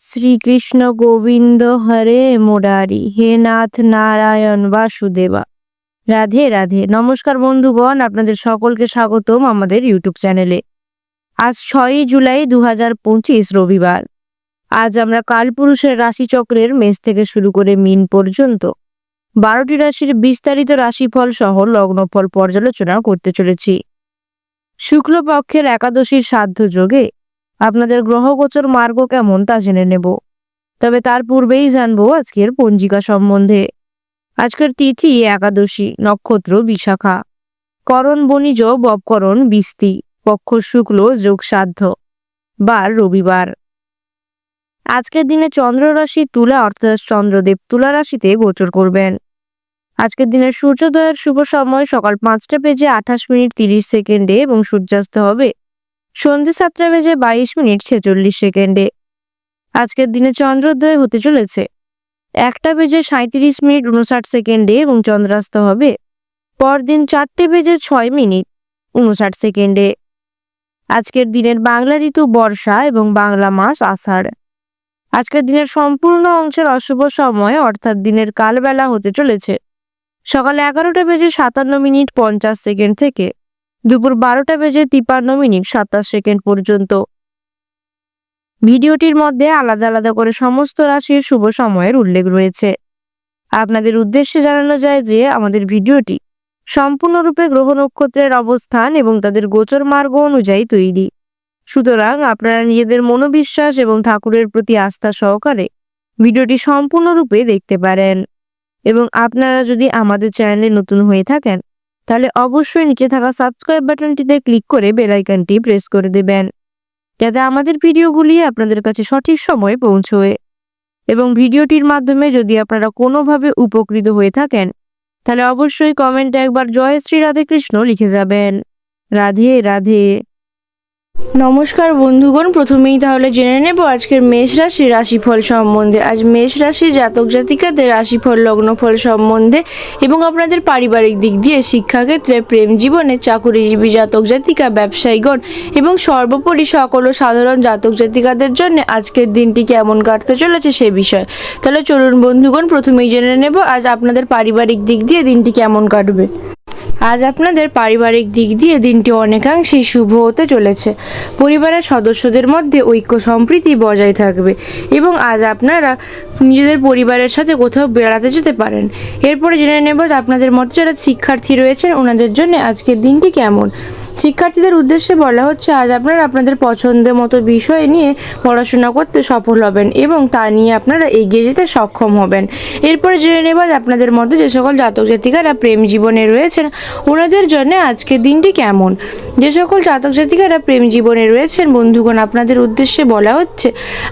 শ্রীকৃষ্ণ গোবিন্দ হরে মুরারি, হে নাথ নারায়ণ বাসুদেবা। রাধে রাধে। নমস্কার বন্ধুগণ, আপনাদের সকলকে স্বাগতম আমাদের ইউটিউব চ্যানেলে। আজ 6ই জুলাই 2025 রবিবার। আজ আমরা কালপুরুষের রাশিচক্রের মেষ থেকে শুরু করে মিন পর্যন্ত 12টি রাশির বিস্তারিত রাশিফল সহ লগ্নফল পর্যালোচনা করতে চলেছি। শুক্লপক্ষের একাদশীর সাধ্য যোগে আপনাদের গ্রহগোচর মার্গ কেমন তা জেনে নেব। তবে তার পূর্বেই জানবো আজকের পঞ্জিকা সম্বন্ধে। আজকের তিথি একাদশী, নক্ষত্র বিশাখা, করণ বণিজ ববকরণ বিস্তি, পক্ষ শুক্ল যোগ সাধ্য, বার রবিবার। আজকের দিনে চন্দ্র রাশি তুলা, অর্থাৎ চন্দ্রদেব তুলা রাশিতে গোচর করবেন। আজকের দিনের সূর্যোদয়ের শুভ সময় সকাল 5:28:30 এবং সূর্যাস্ত হবে সন্ধ্যে 7:22:46। আজকের দিনে চন্দ্রোদয় হতে চলেছে 1:37:59 এবং চন্দ্রাস্ত হবে পরদিন 4:06:59। আজকের দিনের বাংলা ঋতু বর্ষা এবং বাংলা মাস আষাঢ়। আজকের দিনের সম্পূর্ণ অংশের অশুভ সময় অর্থাৎ দিনের কালবেলা হতে চলেছে সকাল 11:57:50 থেকে দুপুর 12:53:27 পর্যন্ত। ভিডিওটির মধ্যে আলাদা আলাদা করে সমস্ত রাশির শুভ সময়ের উল্লেখ রয়েছে। আপনাদের উদ্দেশ্যে জানানো যায় যে আমাদের ভিডিওটি সম্পূর্ণরূপে গ্রহ নক্ষত্রের অবস্থান এবং তাদের গোচর মার্গ অনুযায়ী তৈরি। সুতরাং আপনারা নিজেদের মনোবিশ্বাস এবং ঠাকুরের প্রতি আস্থা সহকারে ভিডিওটি সম্পূর্ণরূপে দেখতে পারেন। এবং আপনারা যদি আমাদের চ্যানেলে নতুন হয়ে থাকেন তাহলে অবশ্যই নিচে থাকা সাবস্ক্রাইব বাটনটিতে ক্লিক করে বেল আইকনটি প্রেস করে দেবেন, যাতে আমাদের ভিডিওগুলি আপনাদের কাছে সঠিক সময়ে পৌঁছয়। এবং ভিডিওটির মাধ্যমে যদি আপনারা কোনোভাবে উপকৃত হয়ে থাকেন তাহলে অবশ্যই কমেন্টে একবার জয় শ্রী রাধে কৃষ্ণ লিখে যাবেন। রাধে রাধে। নমস্কার বন্ধুগণ, প্রথমেই তাহলে জেনে নেব আজকের মেষ রাশির রাশিফল সম্বন্ধে। আজ মেষ রাশির জাতক জাতিকাদের রাশিফল লগ্নফল সম্বন্ধে এবং আপনাদের পারিবারিক দিক দিয়ে, শিক্ষাক্ষেত্রে, প্রেম জীবনে, চাকুরিজীবী জাতক জাতিকা, ব্যবসায়ীগণ এবং সর্বোপরি সকল সাধারণ জাতক জাতিকাদের জন্য আজকের দিনটি কেমন কাটতে চলেছে সে বিষয়। তাহলে চলুন বন্ধুগণ, প্রথমেই জেনে নেব আজ আপনাদের পারিবারিক দিক দিয়ে দিনটি কেমন কাটবে। আজ আপনাদের পারিবারিক দিক দিয়ে দিনটি অনেকাংশেই শুভ হতে চলেছে। পরিবারের সদস্যদের মধ্যে ঐক্য সম্প্রীতি বজায় থাকবে এবং আজ আপনারা নিজেদের পরিবারের সাথে কোথাও বেড়াতে যেতে পারেন। এরপরে জেনে নেব আপনাদের মধ্যে যারা শিক্ষার্থী রয়েছেন ওনাদের জন্য আজকের দিনটি কেমন। শিক্ষার্থীদের উদ্দেশ্যে বলা হচ্ছে আজ আপনারা আপনাদের পছন্দের মতো বিষয় নিয়ে পড়াশোনা করতে সফল হবেন এবং তা নিয়ে আপনারা এগিয়ে যেতে সক্ষম হবেন। এরপরে জেনে নেব আপনাদের মধ্যে যে সকল জাতক জাতিকারা প্রেম জীবনে রয়েছেন ওনাদের জন্য আজকের দিনটি কেমন। যে সকল জাতক জাতিকারা প্রেম জীবনে রয়েছেন বন্ধুগণ, আপনাদের উদ্দেশ্যে বলা হচ্ছে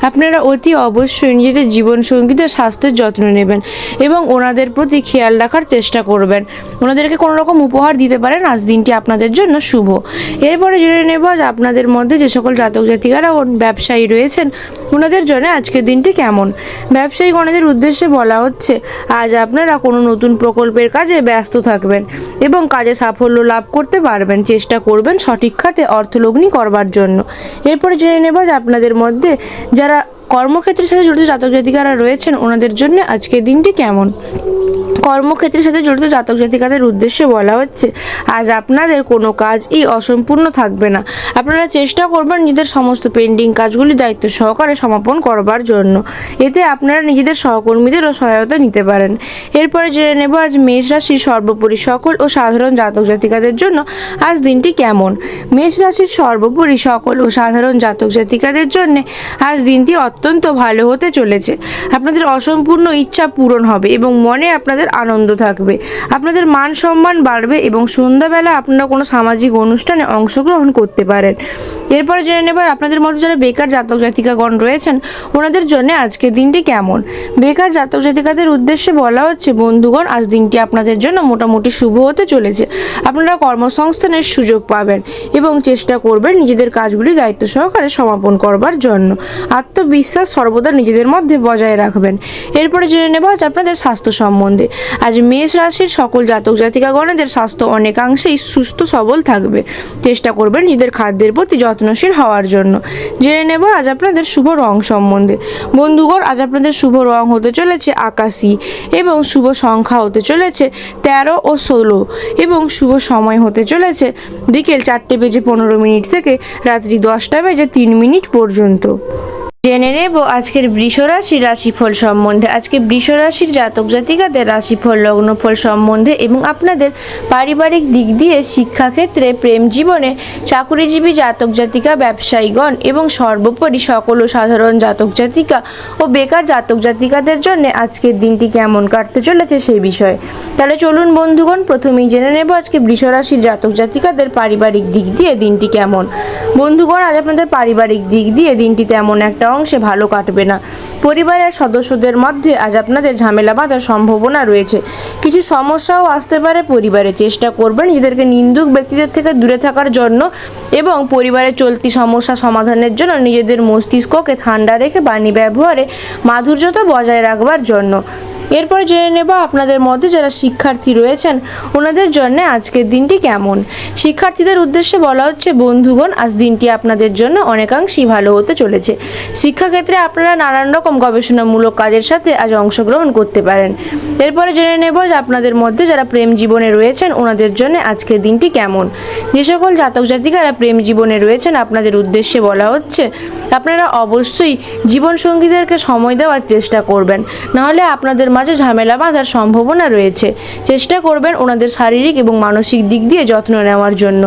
আপনারা অতি অবশ্যই নিজেদের জীবনসঙ্গীদের স্বাস্থ্যের যত্ন নেবেন এবং ওনাদের প্রতি খেয়াল রাখার চেষ্টা করবেন। ওনাদেরকে কোনো রকম উপহার দিতে পারেন, আজ দিনটি আপনাদের জন্য শুভ। এরপরে জেনে নেব আপনাদের মধ্যে যে সকল জাতক জাতিকারা ব্যবসায়ী রয়েছেন ওনাদের জন্য আজকের দিনটি কেমন। ব্যবসায়ী গণদের উদ্দেশ্যে বলা হচ্ছে আজ আপনারা কোনো নতুন প্রকল্পের কাজে ব্যস্ত থাকবেন এবং কাজে সাফল্য লাভ করতে পারবেন। চেষ্টা করবেন সঠিক খাতে অর্থলগ্নি করবার জন্য। এরপরে জেনে নেব আপনাদের মধ্যে যারা কর্মক্ষেত্রের সাথে জড়িত জাতক জাতিকারা রয়েছেন ওনাদের জন্য আজকের দিনটি কেমন। কর্মক্ষেত্রের সাথে জড়িত জাতক জাতিকাদের উদ্দেশ্যে বলা হচ্ছে আজ আপনাদের কোনো কাজই অসম্পূর্ণ থাকবে না। আপনারা চেষ্টা করবেন নিজেদের সমস্ত পেন্ডিং কাজগুলি দায়িত্ব সহকারে সমাপন করবার জন্য। এতে আপনারা নিজেদের সহকর্মীদেরও সহায়তা নিতে পারেন। এরপরে জেনে নেব আজ মেষ রাশির সর্বোপরি সকল ও সাধারণ জাতক জাতিকাদের জন্য আজ দিনটি কেমন। মেষ রাশির সর্বোপরি সকল ও সাধারণ জাতক জাতিকাদের জন্য আজ দিনটি অত্যন্ত ভালো হতে চলেছে। আপনাদের অসম্পূর্ণ ইচ্ছা পূরণ হবে এবং মনে আপনাদের আনন্দ থাকবে। আপনাদের মান সম্মান বাড়বে এবং সন্ধ্যাবেলা আপনারা কোনো সামাজিক অনুষ্ঠানে অংশগ্রহণ করতে পারেন। এরপরে জেনে নেব আপনাদের মধ্যে যারা বেকার জাতক জাতিকাগণ রয়েছেন ওনাদের জন্য আজকের দিনটি কেমন। বেকার জাতক জাতিকাদের উদ্দেশ্যে বলা হচ্ছে বন্ধুগণ আজ দিনটি আপনাদের জন্য মোটামুটি শুভ হতে চলেছে। আপনারা কর্মসংস্থানের সুযোগ পাবেন এবং চেষ্টা করবেন নিজেদের কাজগুলি দায়িত্ব সহকারে সমাপন করবার জন্য। আত্মবিশ্বাস সর্বদা নিজেদের মধ্যে বজায় রাখবেন। এরপরে জেনে নেব আপনাদের স্বাস্থ্য সম্বন্ধে। আজ মেষ রাশির সকল জাতক জাতিকাগণের স্বাস্থ্য অনেকাংশেই সুস্থ সবল থাকবে। চেষ্টা করবেন নিজেদের খাদ্যের প্রতি যত্নশীল হওয়ার জন্য। জেনে নেব আজ আপনাদের শুভ রং সম্বন্ধে। বন্ধুগণ, আজ আপনাদের শুভ রং হতে চলেছে আকাশী এবং শুভ সংখ্যা হতে চলেছে 13 ও 16 এবং শুভ সময় হতে চলেছে বিকেল 4:15 থেকে রাত্রি 10:03 পর্যন্ত। জেনে নেব আজকের বৃষ রাশির রাশিফল সম্বন্ধে। আজকে বৃষ রাশির জাতক জাতিকাদের রাশিফল লগ্নফল সম্বন্ধে এবং আপনাদের পারিবারিক দিক দিয়ে, শিক্ষাক্ষেত্রে, প্রেম জীবনে, চাকুরিজীবী জাতক জাতিকা, ব্যবসায়ীগণ এবং সর্বোপরি সকল সাধারণ জাতক জাতিকা ও বেকার জাতক জাতিকাদের জন্য আজকের দিনটি কেমন কাটতে চলেছে সেই বিষয়ে। তাহলে চলুন বন্ধুগণ, প্রথমেই জেনে নেব আজকে বৃষ রাশির জাতক জাতিকাদের পারিবারিক দিক দিয়ে দিনটি কেমন। বন্ধুগণ, আজ আপনাদের পারিবারিক দিক দিয়ে দিনটি তেমন একটা অংশে ভালো কাটবে না। পরিবারের সদস্যদের মধ্যে আজ আপনাদের ঝামেলা বাঁধার সম্ভাবনা রয়েছে। কিছু সমস্যাও আসতে পারে পরিবারে। চেষ্টা করবেন নিজেদেরকে নিন্দুক ব্যক্তিদের থেকে দূরে থাকার জন্য এবং পরিবারের চলতি সমস্যা সমাধানের জন্য নিজেদের মস্তিষ্ককে ঠান্ডা রেখে বাণী ব্যবহারে মাধুর্যতা বজায় রাখবার জন্য। এরপর জেনে নেব আপনাদের মধ্যে যারা শিক্ষার্থী রয়েছেন ওনাদের জন্য আজকের দিনটি কেমন। শিক্ষার্থীদের উদ্দেশ্যে বলা হচ্ছে, বন্ধুগণ, আজ দিনটি আপনাদের জন্য অনেকাংশেই ভালো হতে চলেছে। শিক্ষাক্ষেত্রে আপনারা নানান রকম গবেষণামূলক কাজের সাথে আজ অংশগ্রহণ করতে পারেন। এরপরে জেনে নেব যে আপনাদের মধ্যে যারা প্রেম জীবনে রয়েছেন ওনাদের জন্য আজকের দিনটি কেমন। যে সকল জাতক জাতিকারা প্রেম জীবনে রয়েছেন আপনাদের উদ্দেশ্যে বলা হচ্ছে, আপনারা অবশ্যই জীবনসঙ্গীদেরকে সময় দেওয়ার চেষ্টা করবেন, নাহলে আপনাদের মাঝে ঝামেলা বাঁধার সম্ভাবনা রয়েছে। চেষ্টা করবেন ওনাদের শারীরিক এবং মানসিক দিক দিয়ে যত্ন নেওয়ার জন্য।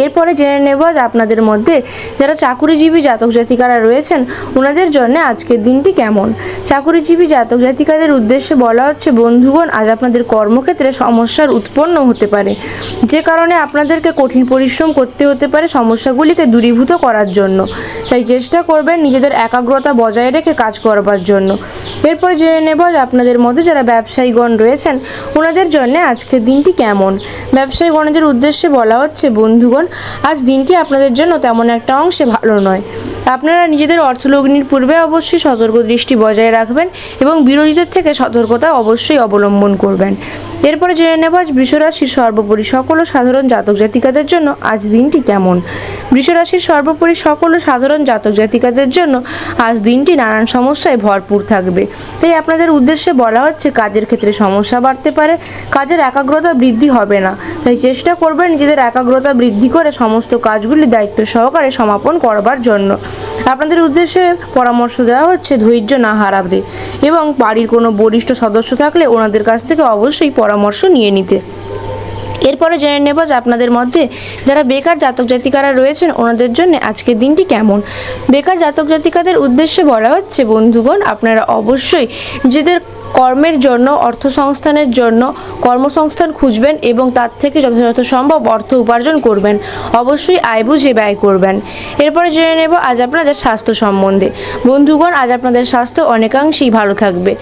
এরপরে জেনে নেব যে আপনাদের মধ্যে যারা চাকুরিজীবী জাতক জাতিকারা রয়েছেন ওনাদের জন্য আজকের দিনটি কেমন। চাকুরিজীবী জাতক জাতিকাদের উদ্দেশ্যে বলা হচ্ছে, বন্ধুগণ, আজ আপনাদের কর্মক্ষেত্রে সমস্যার উৎপন্ন হতে পারে, যে কারণে আপনাদেরকে কঠিন পরিশ্রম করতে হতে পারে সমস্যাগুলিকে দূরীভূত করার জন্য। তাই চেষ্টা করবেন নিজেদের একাগ্রতা বজায় রেখে কাজ করবার জন্য। এরপরে জেনে নেব যে আপনাদের মধ্যে যারা ব্যবসায়ীগণ রয়েছেন ওনাদের জন্য আজকের দিনটি কেমন। ব্যবসায়ীগণদের উদ্দেশ্যে বলা হচ্ছে, বন্ধুগণ, আজ দিনটি আপনাদের জন্য তেমন একটা অংশে ভালো নয়। আপনারা নিজেদের অর্থলগ্নির পূর্বে অবশ্যই সতর্ক দৃষ্টি বজায় রাখবেন এবং বিরোধীদের থেকে সতর্কতা অবশ্যই অবলম্বন করবেন। এরপরে জেনে নেব আজ বৃষ রাশির সর্বোপরি সকল সাধারণ জাতক জাতিকাদের জন্য আজ দিনটি কেমন। বৃষ রাশির সর্বোপরি সকল সাধারণ জাতক জাতিকাদের জন্য আজ দিনটি নানান সমস্যায় ভরপুর থাকবে। তাই আপনাদের উদ্দেশ্যে বলা হচ্ছে, কাজের ক্ষেত্রে সমস্যা বাড়তে পারে, কাজের একাগ্রতা বৃদ্ধি হবে না। তাই চেষ্টা করবেন নিজেদের একাগ্রতা বৃদ্ধি করে সমস্ত কাজগুলি দায়িত্ব সহকারে সমাপন করবার জন্য। আপনাদের উদ্দেশ্যে পরামর্শ দেওয়া হচ্ছে ধৈর্য না হারাতে এবং বাড়ির কোনো বরিষ্ঠ সদস্য থাকলে ওনাদের কাছ থেকে অবশ্যই পরামর্শ নিয়ে নিতে। এরপরে জেনে নেব যে আপনাদের মধ্যে যারা বেকার জাতক জাতিকারা রয়েছেন ওনাদের জন্য আজকের দিনটি কেমন। বেকার জাতক জাতিকাদের উদ্দেশ্যে বলা হচ্ছে, বন্ধুগণ, আপনারা অবশ্যই নিজেদের কর্মের জন্য, অর্থসংস্থানের জন্য কর্মসংস্থান খুঁজবেন এবং তার থেকে যথাযথ সম্ভব অর্থ উপার্জন করবেন। অবশ্যই আয় বুঝে ব্যয় করবেন। এরপরে জেনে নেব আজ আপনাদের স্বাস্থ্য সম্বন্ধে। বন্ধুগণ, আজ আপনাদের স্বাস্থ্য অনেকাংশেই ভালো থাকবে।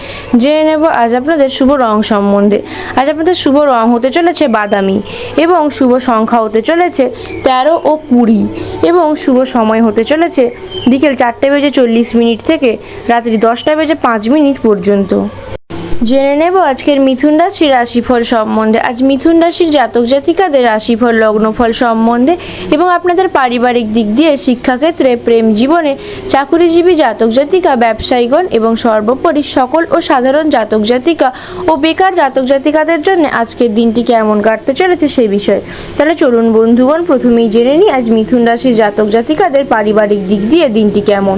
জেনে নেব আজ আপনাদের শুভ রং সম্বন্ধে। আজ আপনাদের শুভ রং হতে চলেছে বাদামি এবং শুভ সংখ্যা হতে চলেছে 13 ও 20 এবং শুভ সময় হতে চলেছে বিকেল 4:40 থেকে রাত্রি 10:05 পর্যন্ত। জেনে নেব আজকের মিথুন রাশির রাশিফল সম্বন্ধে। আজ মিথুন রাশির জাতক জাতিকাদের রাশিফল লগ্নফল সম্বন্ধে এবং আপনাদের পারিবারিক দিক দিয়ে, শিক্ষাক্ষেত্রে, প্রেম জীবনে, চাকুরিজীবী জাতক জাতিকা, ব্যবসায়ীগণ এবং সর্বোপরি সকল ও সাধারণ জাতক জাতিকা ও বেকার জাতক জাতিকাদের জন্য আজকের দিনটি কেমন কাটতে চলেছে সেই বিষয়ে। তাহলে চলুন বন্ধুগণ, প্রথমেই জেনে নিই আজ মিথুন রাশির জাতক জাতিকাদের পারিবারিক দিক দিয়ে দিনটি কেমন।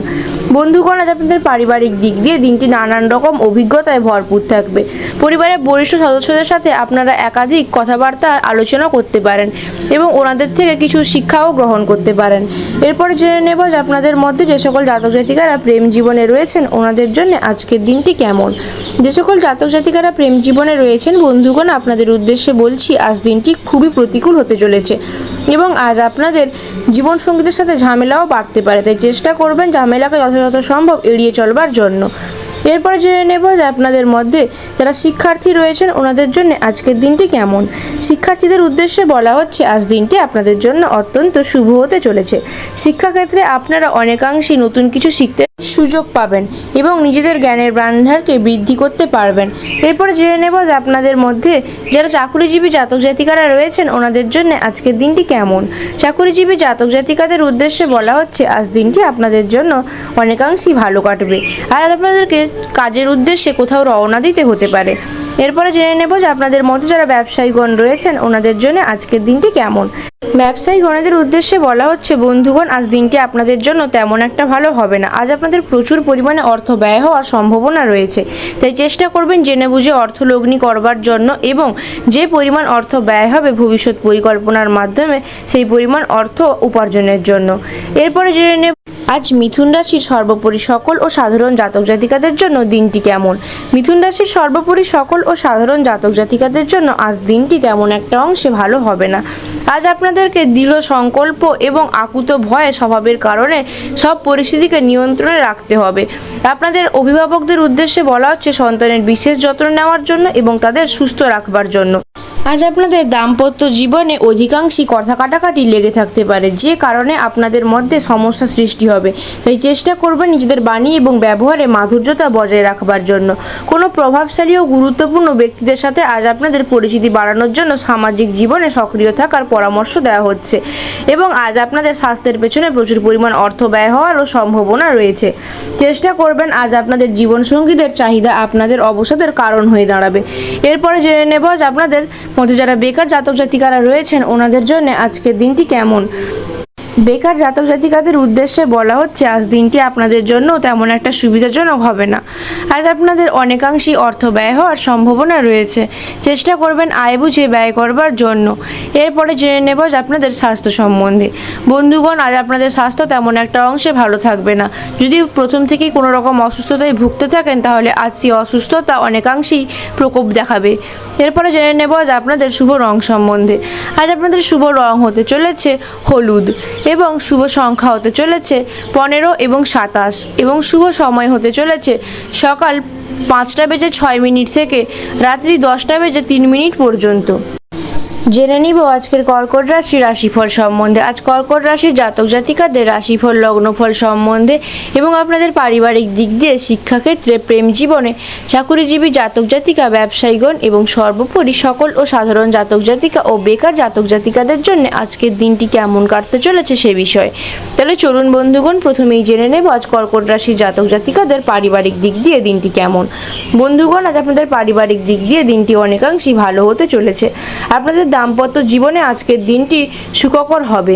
বন্ধুগণ, আজ আপনাদের পারিবারিক দিক দিয়ে দিনটি নানান রকম অভিজ্ঞতায় ভরপুর থাকবে। পরিবারের বরিষ্ঠ সদস্যদের সাথে আপনারা একাধিক কথাবার্তা আলোচনা করতে পারেন এবং ওনাদের থেকে কিছু শিক্ষাও গ্রহণ করতে পারেন। এরপরে জেনে নেব যে আপনাদের মধ্যে যে সকল জাতক জাতিকারা প্রেম জীবনে রয়েছেন ওনাদের জন্য আজকের দিনটি কেমন। যে সকল জাতক জাতিকারা প্রেম জীবনে রয়েছেন, বন্ধুগণ, আপনাদের উদ্দেশ্যে বলছি, আজ দিনটি খুবই প্রতিকূল হতে চলেছে এবং আজ আপনাদের জীবনসঙ্গীদের সাথে ঝামেলাও বাড়তে পারে। তাই চেষ্টা করবেন ঝামেলাকে যথাযথ সম্ভব এড়িয়ে চলবার জন্য। এরপরে জেনে নেব যে আপনাদের মধ্যে যারা শিক্ষার্থী রয়েছেন ওনাদের জন্য আজকের দিনটি কেমন। শিক্ষার্থীদের উদ্দেশ্যে বলা হচ্ছে আজ দিনটি আপনাদের জন্য অত্যন্ত শুভ হতে চলেছে। শিক্ষাক্ষেত্রে আপনারা অনেকাংশেই নতুন কিছু শিখতে সুযোগ পাবেন এবং নিজেদের জ্ঞানের ভান্ডারকে বৃদ্ধি করতে পারবেন। এরপরে জেনে নেব যে আপনাদের মধ্যে যারা চাকুরিজীবী জাতক জাতিকারা রয়েছেন ওনাদের জন্য আজকের দিনটি কেমন। চাকুরিজীবী জাতক জাতিকাদের উদ্দেশ্যে বলা হচ্ছে আজ দিনটি আপনাদের জন্য অনেকাংশেই ভালো কাটবে আর আপনাদেরকে কাজের উদ্দেশ্যে কোথাও রওনা দিতে হতে পারে। এরপরে জেনে নেব যে আপনাদের মধ্যে যারা ব্যবসায়ীগণ রয়েছেন ওনাদের জন্য আজকের দিনটি কেমন। ব্যবসায়ীগণের উদ্দেশ্যে বলা হচ্ছে বন্ধুগণ আজ দিনটি আপনাদের জন্য তেমন একটা ভালো হবে না। আজ আপনাদের প্রচুর পরিমাণে অর্থ ব্যয় হওয়ার সম্ভাবনা রয়েছে, তাই চেষ্টা করবেন জেনে বুঝে অর্থ লগ্নি করবার জন্য এবং যে পরিমাণ অর্থ ব্যয় হবে ভবিষ্যৎ পরিকল্পনার মাধ্যমে সেই পরিমাণ অর্থ উপার্জনের জন্য। এরপরে জেনে নেব আজ মিথুন রাশির সর্বোপরি সকল ও সাধারণ জাতক জাতিকাদের জন্য দিনটি কেমন। মিথুন রাশির সর্বোপরি সকল ও সাধারণ জাতক জাতিকাদের জন্য আজ দিনটি তেমন একটা অংশে ভালো হবে না। আজ আপনাদেরকে দৃঢ় সংকল্প এবং আকুত ভয় স্বভাবের কারণে সব পরিস্থিতিকে নিয়ন্ত্রণে রাখতে হবে। আপনাদের অভিভাবকদের উদ্দেশ্যে বলা হচ্ছে সন্তানের বিশেষ যত্ন নেওয়ার জন্য এবং তাদের সুস্থ রাখবার জন্য। আজ আপনাদের দাম্পত্য জীবনে অধিকাংশই কথা কাটাকাটি লেগে থাকতে পারে, যে কারণে আপনাদের মধ্যে সমস্যা সৃষ্টি হবে, তাই চেষ্টা করবেন নিজেদের বাণী এবং ব্যবহারে মাধুর্যতা বজায় রাখবার জন্য। কোনো প্রভাবশালী ও গুরুত্বপূর্ণ ব্যক্তিদের সাথে আজ আপনাদের পরিচিতি বাড়ানোর জন্য সামাজিক জীবনে সক্রিয় থাকার পরামর্শ দেওয়া হচ্ছে এবং আজ আপনাদের স্বাস্থ্যের পেছনে প্রচুর পরিমাণ অর্থ ব্যয় হওয়ারও সম্ভাবনা রয়েছে। চেষ্টা করবেন আজ আপনাদের জীবনসঙ্গীদের চাহিদা আপনাদের অবসাদের কারণ হয়ে দাঁড়াবে। এরপরে জেনে নেব যে আপনাদের মধ্যে যারা বেকার জাতক জাতিকারা রয়েছেন ওনাদের জন্য আজকের দিনটি কেমন। বেকার জাতক জাতিকাদের উদ্দেশ্যে বলা হচ্ছে আজ দিনটি আপনাদের জন্য তেমন একটা সুবিধাজনক হবে না। আজ আপনাদের অনেকাংশেই অর্থ ব্যয় হওয়ার সম্ভাবনা রয়েছে, চেষ্টা করবেন আয় বুঝে ব্যয় করবার জন্য। এরপরে জেনে নেব যে আপনাদের স্বাস্থ্য সম্বন্ধে। বন্ধুগণ আজ আপনাদের স্বাস্থ্য তেমন একটা অংশে ভালো থাকবে না। যদি প্রথম থেকেই কোনো রকম অসুস্থতায় ভুগতে থাকেন তাহলে আজ সেই অসুস্থতা অনেকাংশেই প্রকোপ দেখাবে। এরপরে জেনে নেব যে আপনাদের শুভ রং সম্বন্ধে। আজ আপনাদের শুভ রং হতে চলেছে হলুদ এবং শুভ সংখ্যা হতে চলেছে 15 এবং 27 এবং শুভ সময় হতে চলেছে সকাল 5:06 থেকে রাত্রি 10:03 পর্যন্ত। জেনে নিব আজকের কর্কট রাশির রাশিফল সম্বন্ধে। আজ কর্কট রাশির জাতক জাতিকাদের রাশিফল লগ্নফল সম্বন্ধে এবং আপনাদের পারিবারিক দিক দিয়ে শিক্ষাক্ষেত্রে, প্রেম জীবনে, চাকুরিজীবী জাতক জাতিকা, ব্যবসায়ীগণ এবং সর্বোপরি সকল ও সাধারণ জাতক জাতিকা ও বেকার জাতক জাতিকাদের জন্য আজকের দিনটি কেমন কাটতে চলেছে সে বিষয়ে। তাহলে চলুন বন্ধুগণ প্রথমেই জেনে নেব আজ কর্কট রাশির জাতক জাতিকাদের পারিবারিক দিক দিয়ে দিনটি কেমন। বন্ধুগণ আজ আপনাদের পারিবারিক দিক দিয়ে দিনটি অনেকাংশেই ভালো হতে চলেছে। আপনাদের দাম্পত্য জীবনে আজকের দিনটি সুখকর হবে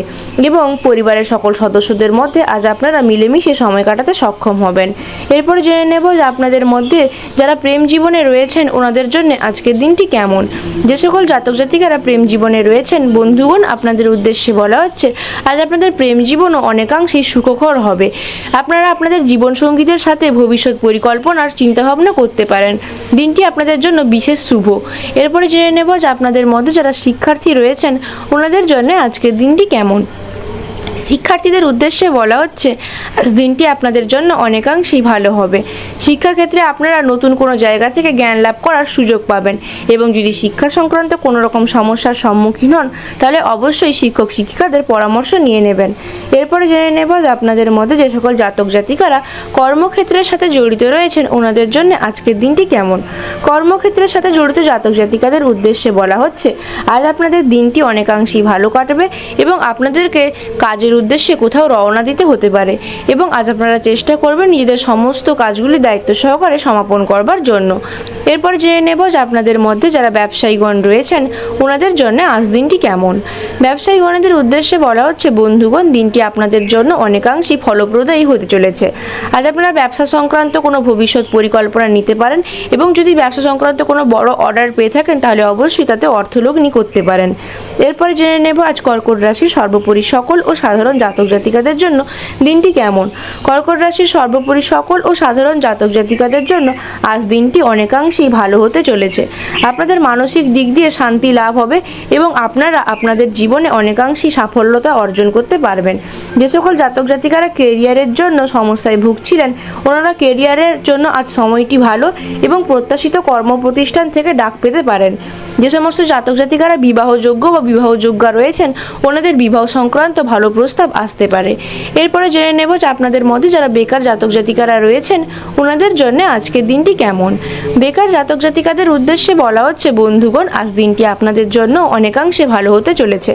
এবং পরিবারের সকল সদস্যদের মধ্যে আজ আপনারা মিলেমিশে সময় কাটাতে সক্ষম হবেন। এরপরে জেনে নেব যে আপনাদের মধ্যে যারা প্রেম জীবনে রয়েছেন ওনাদের জন্য আজকের দিনটি কেমন। যে সকল জাতক জাতিকারা প্রেম জীবনে রয়েছেন বন্ধুগণ আপনাদের উদ্দেশ্যে বলা হচ্ছে আজ আপনাদের প্রেম জীবনও অনেকাংশেই সুখকর হবে। আপনারা আপনাদের জীবনসঙ্গীদের সাথে ভবিষ্যৎ পরিকল্পনার চিন্তাভাবনা করতে পারেন। দিনটি আপনাদের জন্য বিশেষ শুভ। এরপরে জেনে নেব যে আপনাদের মধ্যে যারা শিক্ষার্থী রয়েছেন ওনাদের জন্য আজকের দিনটি কেমন। শিক্ষার্থীদের উদ্দেশ্যে বলা হচ্ছে আজ দিনটি আপনাদের জন্য অনেকাংশেই ভালো হবে। শিক্ষাক্ষেত্রে আপনারা নতুন কোনো জায়গা থেকে জ্ঞান লাভ করার সুযোগ পাবেন এবং যদি শিক্ষা সংক্রান্ত কোনো রকম সমস্যার সম্মুখীন হন তাহলে অবশ্যই শিক্ষক শিক্ষিকাদের পরামর্শ নিয়ে নেবেন। এরপরে জেনে নেব যে আপনাদের মধ্যে যে সকল জাতক জাতিকারা কর্মক্ষেত্রের সাথে জড়িত রয়েছেন ওনাদের জন্য আজকের দিনটি কেমন। কর্মক্ষেত্রের সাথে জড়িত জাতক জাতিকাদের উদ্দেশ্যে বলা হচ্ছে আজ আপনাদের দিনটি অনেকাংশেই ভালো কাটবে এবং আপনাদেরকে কাজের উদ্দেশ্যে কোথাও রওনা দিতে হতে পারে এবং আজ আপনারা চেষ্টা করবেন নিজেদের সমস্ত কাজগুলি দায়িত্ব সহকারে সমাপন করবার জন্য। এরপরে জেনে নেব যে আপনাদের মধ্যে যারা ব্যবসায়ীগণ রয়েছেন ওনাদের জন্য আজ দিনটি কেমন। ব্যবসায়ীগণদের উদ্দেশ্যে বলা হচ্ছে বন্ধুগণ দিনটি আপনাদের জন্য অনেকাংশেই ফলপ্রদায়ী হতে চলেছে। আজ আপনারা ব্যবসা সংক্রান্ত কোনো ভবিষ্যৎ পরিকল্পনা নিতে পারেন এবং যদি ব্যবসা সংক্রান্ত কোনো বড় অর্ডার পেয়ে থাকেন তাহলে অবশ্যই তাতে অর্থলগ্নি করতে পারেন। এরপরে জেনে নেব আজ কর্কট রাশির সর্বোপরি সকল ও সাধারণ জাতক জাতিকাদের জন্য দিনটি কেমন। কর্কট রাশির সর্বোপরি সকল ও সাধারণ জাতক জাতিকাদের জন্য আজ দিনটি অনেকাংশে অনেকাংশেই ভালো হতে চলেছে। আপনাদের মানসিক দিক দিয়ে শান্তি লাভ হবে এবং আপনারা আপনাদের জীবনে অনেকাংশেই সাফল্যতা অর্জন করতে পারবেন। যে সকল জাতক জাতিকারা কেরিয়ারের জন্য সমস্যায় ভুগছিলেন, ওনারা কেরিয়ারের জন্য আজ সময়টি ভালো এবং প্রত্যাশিত কর্মপ্রতিষ্ঠান থেকে ডাক পেতে পারেন। যে সমস্ত জাতক জাতিকারা বিবাহযোগ্য বা বিবাহযোগ্যা রয়েছেন, ওনাদের বিবাহ সংক্রান্ত ভালো প্রস্তাব আসতে পারে। এরপরে জেনে নেব যে আপনাদের মধ্যে যারা বেকার জাতক জাতিকারা রয়েছেন, ওনাদের জন্য আজকের দিনটি কেমন। বেকার জাতক জাতিকাদের উদ্দেশ্যে বলা হচ্ছে, বন্ধুগণ, আজ দিনটি আপনাদের জন্য অনেকাংশে ভালো হতে চলেছে।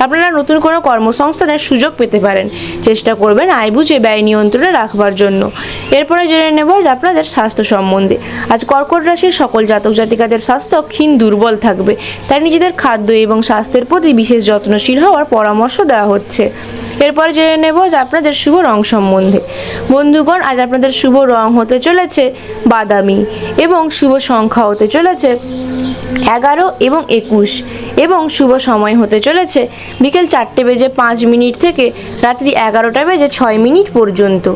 আপনারা নতুন কোনো কর্মসংস্থানের সুযোগ পেতে পারেন। চেষ্টা করবেন আয় বুঝে ব্যয় নিয়ন্ত্রণে রাখবার জন্য। এরপরে জেনে নেব যে আপনাদের স্বাস্থ্য সম্বন্ধে। আজ কর্কট রাশির সকল জাতক জাতিকাদের স্বাস্থ্য ক্ষীণ দুর্বল থাকবে, তাই নিজেদের খাদ্য এবং স্বাস্থ্যের প্রতি বিশেষ যত্নশীল হওয়ার পরামর্শ দেওয়া হচ্ছে। এরপরে জেনে নেব যে আপনাদের শুভ রং সম্বন্ধে। বন্ধুগণ, আজ আপনাদের শুভ রং হতে চলেছে বাদামি এবং শুভ সংখ্যা হতে চলেছে 11 এবং 21 এবং শুভ সময় হতে চলেছে বিকেল 4:05 থেকে রাত্রি 11:06 পর্যন্ত।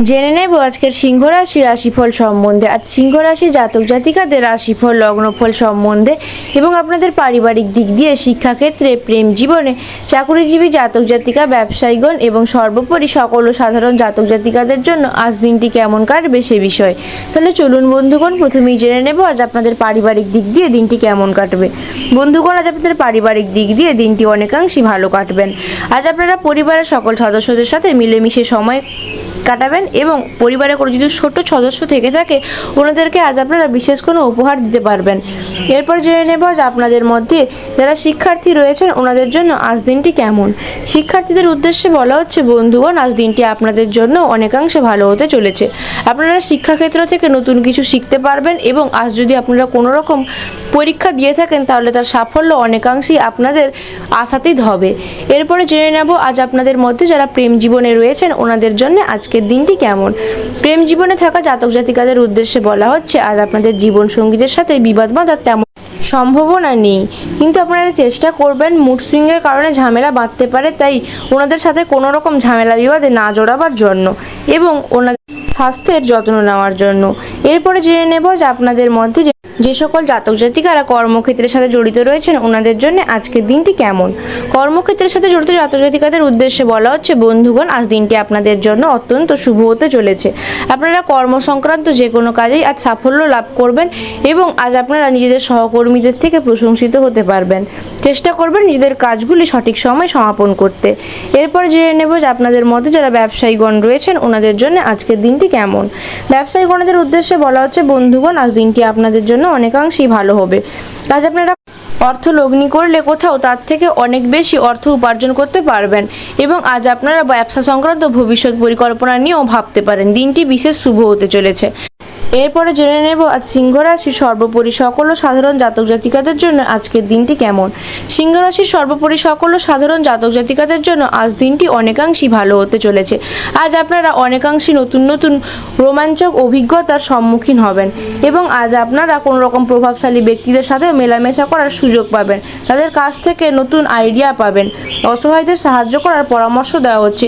জেনে নেব আজকের সিংহ রাশি রাশিফল সম্বন্ধে। আজ সিংহ রাশি জাতক জাতিকাদের রাশিফল লগ্নফল সম্বন্ধে এবং আপনাদের পারিবারিক দিক দিয়ে, শিক্ষাক্ষেত্রে, প্রেম জীবনে, চাকুরিজীবী জাতক জাতিকা, ব্যবসায়ীগণ এবং সর্বোপরি সকল সাধারণ জাতক জাতিকাদের জন্য আজ দিনটি কেমন কাটবে সে বিষয়ে। তাহলে চলুন বন্ধুগণ, প্রথমেই জেনে নেব আজ আপনাদের পারিবারিক দিক দিয়ে দিনটি কেমন কাটবে। বন্ধুগণ, আজ আপনাদের পারিবারিক দিক দিয়ে দিনটি অনেকাংশই ভালো কাটবেন। আজ আপনারা পরিবারের সকল সদস্যদের সাথে মিলেমিশে সময় কাটাবেন এবং পরিবারে কোনো যদি ছোট সদস্য থেকে থাকে, ওনাদেরকে আজ আপনারা বিশেষ কোনো উপহার দিতে পারবেন। এরপর জেনে নেব যে আপনাদের মধ্যে যারা শিক্ষার্থী রয়েছেন, ওনাদের জন্য আজ দিনটি কেমন। শিক্ষার্থীদের উদ্দেশ্যে বলা হচ্ছে, বন্ধুগণ, আজ দিনটি আপনাদের জন্য অনেকাংশে ভালো হতে চলেছে। আপনারা শিক্ষাক্ষেত্র থেকে নতুন কিছু শিখতে পারবেন এবং আজ যদি আপনারা কোনো রকম পরীক্ষা দিয়ে থাকেন, তাহলে তার সাফল্য অনেকাংশেই আপনাদের আশাতীত হবে। এরপরে জেনে নেব আজ আপনাদের মধ্যে যারা প্রেম জীবনে রয়েছেন, ওনাদের জন্য আজকের দিনটি কেমন। প্রেম জীবনে থাকা জাতক জাতিকাদের উদ্দেশ্যে বলা হচ্ছে, আজ আপনাদের জীবন সঙ্গীদের সাথে বিবাদ বাঁধার তেমন সম্ভাবনা নেই, কিন্তু আপনারা চেষ্টা করবেন, মুড সুইংয়ের কারণে ঝামেলা বাঁধতে পারে, তাই ওনাদের সাথে কোনো রকম ঝামেলা বিবাদে না জড়াবার জন্য এবং ওনাদের স্বাস্থ্যের যত্ন নেওয়ার জন্য। এরপরে জেনে নেব যে আপনাদের মধ্যে যে সকল জাতক জাতিকারা কর্মক্ষেত্রের সাথে জড়িত রয়েছেন, ওনাদের জন্য আজকের দিনটি কেমন। কর্মক্ষেত্রের সাথে জড়িত জাতক জাতিকাদের উদ্দেশ্যে বলা হচ্ছে, বন্ধুগণ, আজ দিনটি আপনাদের জন্য অত্যন্ত শুভ হতে চলেছে। আপনারা কর্মসংক্রান্ত যে কোনো কাজেই আজ সাফল্য লাভ করবেন এবং আজ আপনারা নিজেদের সহকর্মীদের থেকে প্রশংসিত হতে পারবেন। চেষ্টা করবেন নিজেদের কাজগুলি সঠিক সময় সমাপন করতে। এরপর জেনে নেব যে আপনাদের মধ্যে যারা ব্যবসায়ীগণ রয়েছেন, ওনাদের জন্য আজকের দিনটি কেমন। ব্যবসায়ীগণদের উদ্দেশ্যে বলা হচ্ছে, বন্ধুগণ, আজ দিনটি আপনাদের জন্য অনেকাংশেই ভালো হবে। আজ আপনারা অর্থ লগ্নি করলে কোথাও তার থেকে অনেক বেশি অর্থ উপার্জন করতে পারবেন এবং আজ আপনারা ব্যবসা সংক্রান্ত ভবিষ্যৎ পরিকল্পনা নিয়েও ভাবতে পারেন। দিনটি বিশেষ শুভ হতে চলেছে। এরপরে জেনে নেব আজ সিংহ রাশির সর্বোপরি সকল সাধারণ জাতক জাতিকাদের জন্য আজকের দিনটি কেমন। সিংহ রাশির সর্বোপরি সকল সাধারণ জাতক জাতিকাদের জন্য আজ দিনটি অনেকাংশই ভালো হতে চলেছে। আজ আপনারা অনেকাংশই নতুন নতুন রোমাঞ্চক অভিজ্ঞতার সম্মুখীন হবেন এবং আজ আপনারা কোনো রকম প্রভাবশালী ব্যক্তিদের সাথে মেলামেশা করার সুযোগ পাবেন। তাদের কাছ থেকে নতুন আইডিয়া পাবেন। অসহায়দের সাহায্য করার পরামর্শ দেওয়া হচ্ছে।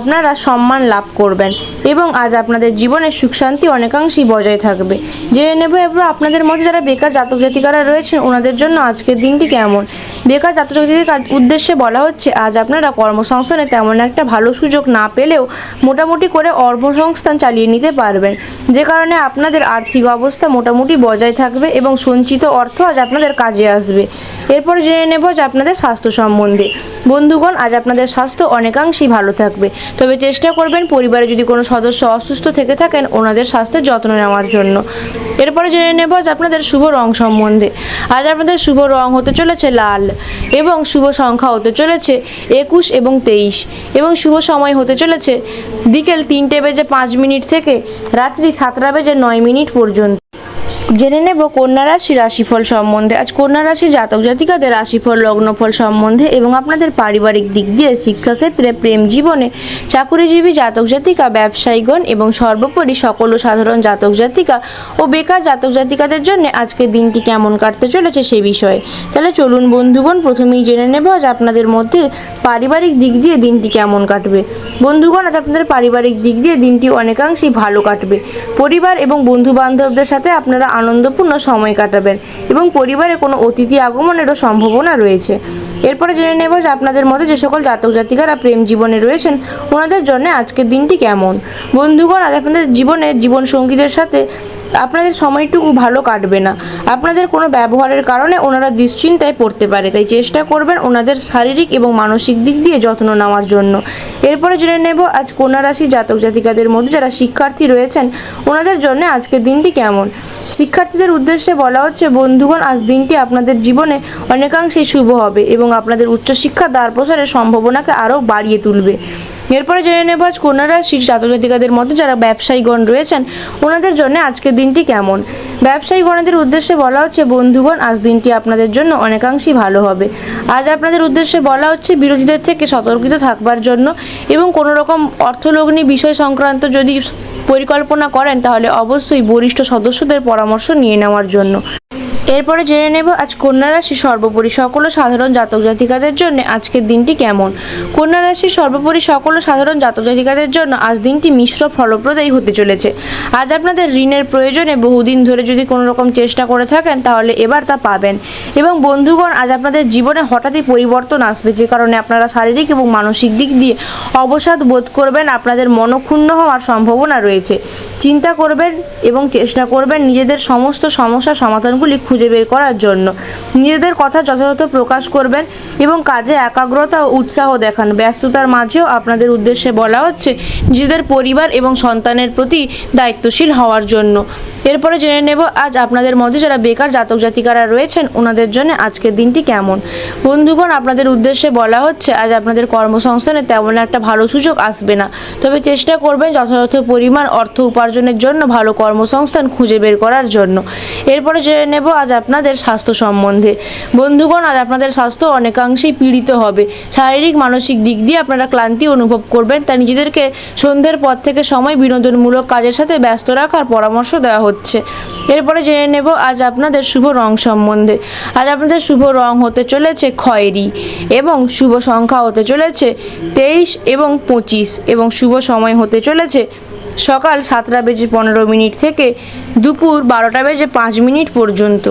আপনারা সম্মান লাভ করবেন এবং আজ আপনাদের জীবনে সুখ শান্তি অনেকাংশেই বজায় থাকবে। জেনে নেব এবার আপনাদের মধ্যে যারা বেকার জাতক জাতিকারা রয়েছেন, ওনাদের জন্য আজকের দিনটি কেমন। বেকার জাতক জাতিকাদের উদ্দেশ্যে বলা হচ্ছে, আজ আপনারা কর্মসংস্থানে তেমন একটা ভালো সুযোগ না পেলেও মোটামুটি করে কর্মসংস্থান চালিয়ে নিতে পারবেন, যে কারণে আপনাদের আর্থিক অবস্থা মোটামুটি বজায় থাকবে এবং সঞ্চিত অর্থ আজ আপনাদের কাজে আসবে। এরপর জেনে নেব যে আপনাদের স্বাস্থ্য সম্বন্ধে। বন্ধুগণ, আজ আপনাদের স্বাস্থ্য অনেকাংশেই ভালো থাকবে, তবে চেষ্টা করবেন পরিবারে যদি কোনো সদস্য অসুস্থ থেকে থাকেন, ওনাদের স্বাস্থ্যের যত্ন নেওয়ার জন্য। এরপরে জেনে নেব যে আপনাদের শুভ রং সম্বন্ধে। আজ আপনাদের শুভ রং হতে চলেছে লাল এবং শুভ সংখ্যা হতে চলেছে 21 এবং 23 এবং শুভ সময় হতে চলেছে বিকেল 3:05 থেকে রাত্রি 7:09 পর্যন্ত। জেনে নেব কন্যা রাশি রাশিফল সম্বন্ধে। আজ কন্যা রাশির জাতক জাতিকাদের রাশিফল লগ্নফল সম্বন্ধে এবং আপনাদের পারিবারিক দিক দিয়ে, শিক্ষাক্ষেত্রে, প্রেম জীবনে, চাকুরিজীবী জাতক জাতিকা, ব্যবসায়ীগণ এবং সর্বোপরি সকল সাধারণ জাতক জাতিকা ও বেকার জাতক জাতিকাদের জন্য আজকের দিনটি কেমন কাটতে চলেছে সে বিষয়ে। তাহলে চলুন বন্ধুগণ, প্রথমেই জেনে নেব আজ আপনাদের মধ্যে পারিবারিক দিক দিয়ে দিনটি কেমন কাটবে। বন্ধুগণ, আজ আপনাদের পারিবারিক দিক দিয়ে দিনটি অনেকাংশেই ভালো কাটবে। পরিবার এবং বন্ধু বান্ধবদের সাথে আপনারা আনন্দপূর্ণ সময় কাটাবেন এবং পরিবারে কোনো অতিথি আগমনেরও সম্ভাবনা রয়েছে। এরপরে জেনে নেব যে আপনাদের মধ্যে যে সকল জাতক জাতিকারা প্রেম জীবনে রয়েছেন ওনাদের জন্য আজকের দিনটি কেমন। বন্ধুগণ, আজ আপনাদের জীবনে জীবন সঙ্গীদের সাথে আপনাদের সময়টুকু ভালো কাটবে না। আপনাদের কোনো ব্যবহারের কারণে ওনারা দুশ্চিন্তায় পড়তে পারে, তাই চেষ্টা করবেন ওনাদের শারীরিক এবং মানসিক দিক দিয়ে যত্ন নেওয়ার জন্য। এরপরে জেনে নেব আজ কন্যা রাশি জাতক জাতিকাদের মধ্যে যারা শিক্ষার্থী রয়েছেন ওনাদের জন্য আজকের দিনটি কেমন। শিক্ষার্থীদের উদ্দেশ্যে বলা হচ্ছে, বন্ধুগণ, আজ দিনটি আপনাদের জীবনে অনেকাংশেই শুভ হবে এবং আপনাদের উচ্চশিক্ষার দ্বার প্রসারের সম্ভাবনাকে আরও বাড়িয়ে তুলবে। এরপরে জেনে নেব আজ কন্যা রাশির জাতক জাতিকাদের মধ্যে যারা ব্যবসায়ীগণ রয়েছেন ওনাদের জন্য আজকের দিনটি কেমন। ব্যবসায়ীগণদের উদ্দেশ্যে বলা হচ্ছে, বন্ধুগণ, আজ দিনটি আপনাদের জন্য অনেকাংশেই ভালো হবে। আজ আপনাদের উদ্দেশ্যে বলা হচ্ছে বিরোধীদের থেকে সতর্কিত থাকবার জন্য এবং কোনো রকম অর্থলগ্নি বিষয় সংক্রান্ত যদি পরিকল্পনা করেন তাহলে অবশ্যই বরিষ্ঠ সদস্যদের পরামর্শ নিয়ে নেওয়ার জন্য। এরপরে জেনে নেব আজ কন্যা রাশি সর্বোপরি সকল সাধারণ জাতক জাতিকাদের জন্য আজকের দিনটি কেমন। কন্যা রাশির সর্বোপরি সকল সাধারণ জাতক জাতিকাদের জন্য আজ দিনটি মিশ্র ফলপ্রদায়ী হতে চলেছে। আজ আপনাদের ঋণের প্রয়োজনে বহুদিন ধরে যদি কোনো রকম চেষ্টা করে থাকেন তাহলে এবার তা পাবেন এবং বন্ধুগণ, আজ আপনাদের জীবনে হঠাৎই পরিবর্তন আসবে, যে কারণে আপনারা শারীরিক এবং মানসিক দিক দিয়ে অবসাদ বোধ করবেন। আপনাদের মনক্ষুণ্ণ হওয়ার সম্ভাবনা রয়েছে। চিন্তা করবেন এবং চেষ্টা করবেন নিজেদের সমস্ত সমস্যার সমাধানগুলি খুঁজে বের করার জন্য। নিজেদের কথা যথাযথ প্রকাশ করবেন এবং কাজে একাগ্রতা ও উৎসাহ দেখান। ব্যস্ততার মাঝেও আপনাদের উদ্দেশ্যে বলা হচ্ছে নিজেদের পরিবার এবং সন্তানের প্রতি দায়িত্বশীল হওয়ার জন্য। এরপরে জেনে নেব আজ আপনাদের মধ্যে যারা বেকার জাতক জাতিকারা রয়েছেন ওনাদের জন্য আজকের দিনটি কেমন। বন্ধুগণ, আপনাদের উদ্দেশ্যে বলা হচ্ছে আজ আপনাদের কর্মসংস্থানে তেমন একটা ভালো সুযোগ আসবে না, তবে চেষ্টা করবেন যথাযথ পরিমাণ অর্থ উপার্জনের জন্য ভালো কর্মসংস্থান খুঁজে বের করার জন্য। এরপরে জেনে নেব আজ আপনাদের স্বাস্থ্য সম্বন্ধে। বন্ধুগণ, আজ আপনাদের স্বাস্থ্য অনেকাংশেই পীড়িত হবে। শারীরিক মানসিক দিক দিয়ে আপনারা ক্লান্তি অনুভব করবেন, তাই নিজেদেরকে সন্ধ্যের পর থেকে সময় বিনোদনমূলক কাজের সাথে ব্যস্ত রাখার পরামর্শ দেওয়া হচ্ছে। এরপরে জেনে নেব আজ আপনাদের শুভ রং সম্বন্ধে। আজ আপনাদের শুভ রং হতে চলেছে খয়েরি এবং শুভ সংখ্যা হতে চলেছে 23 এবং 25 এবং শুভ সময় হতে চলেছে সকাল 7:15 থেকে দুপুর 12:05 পর্যন্ত।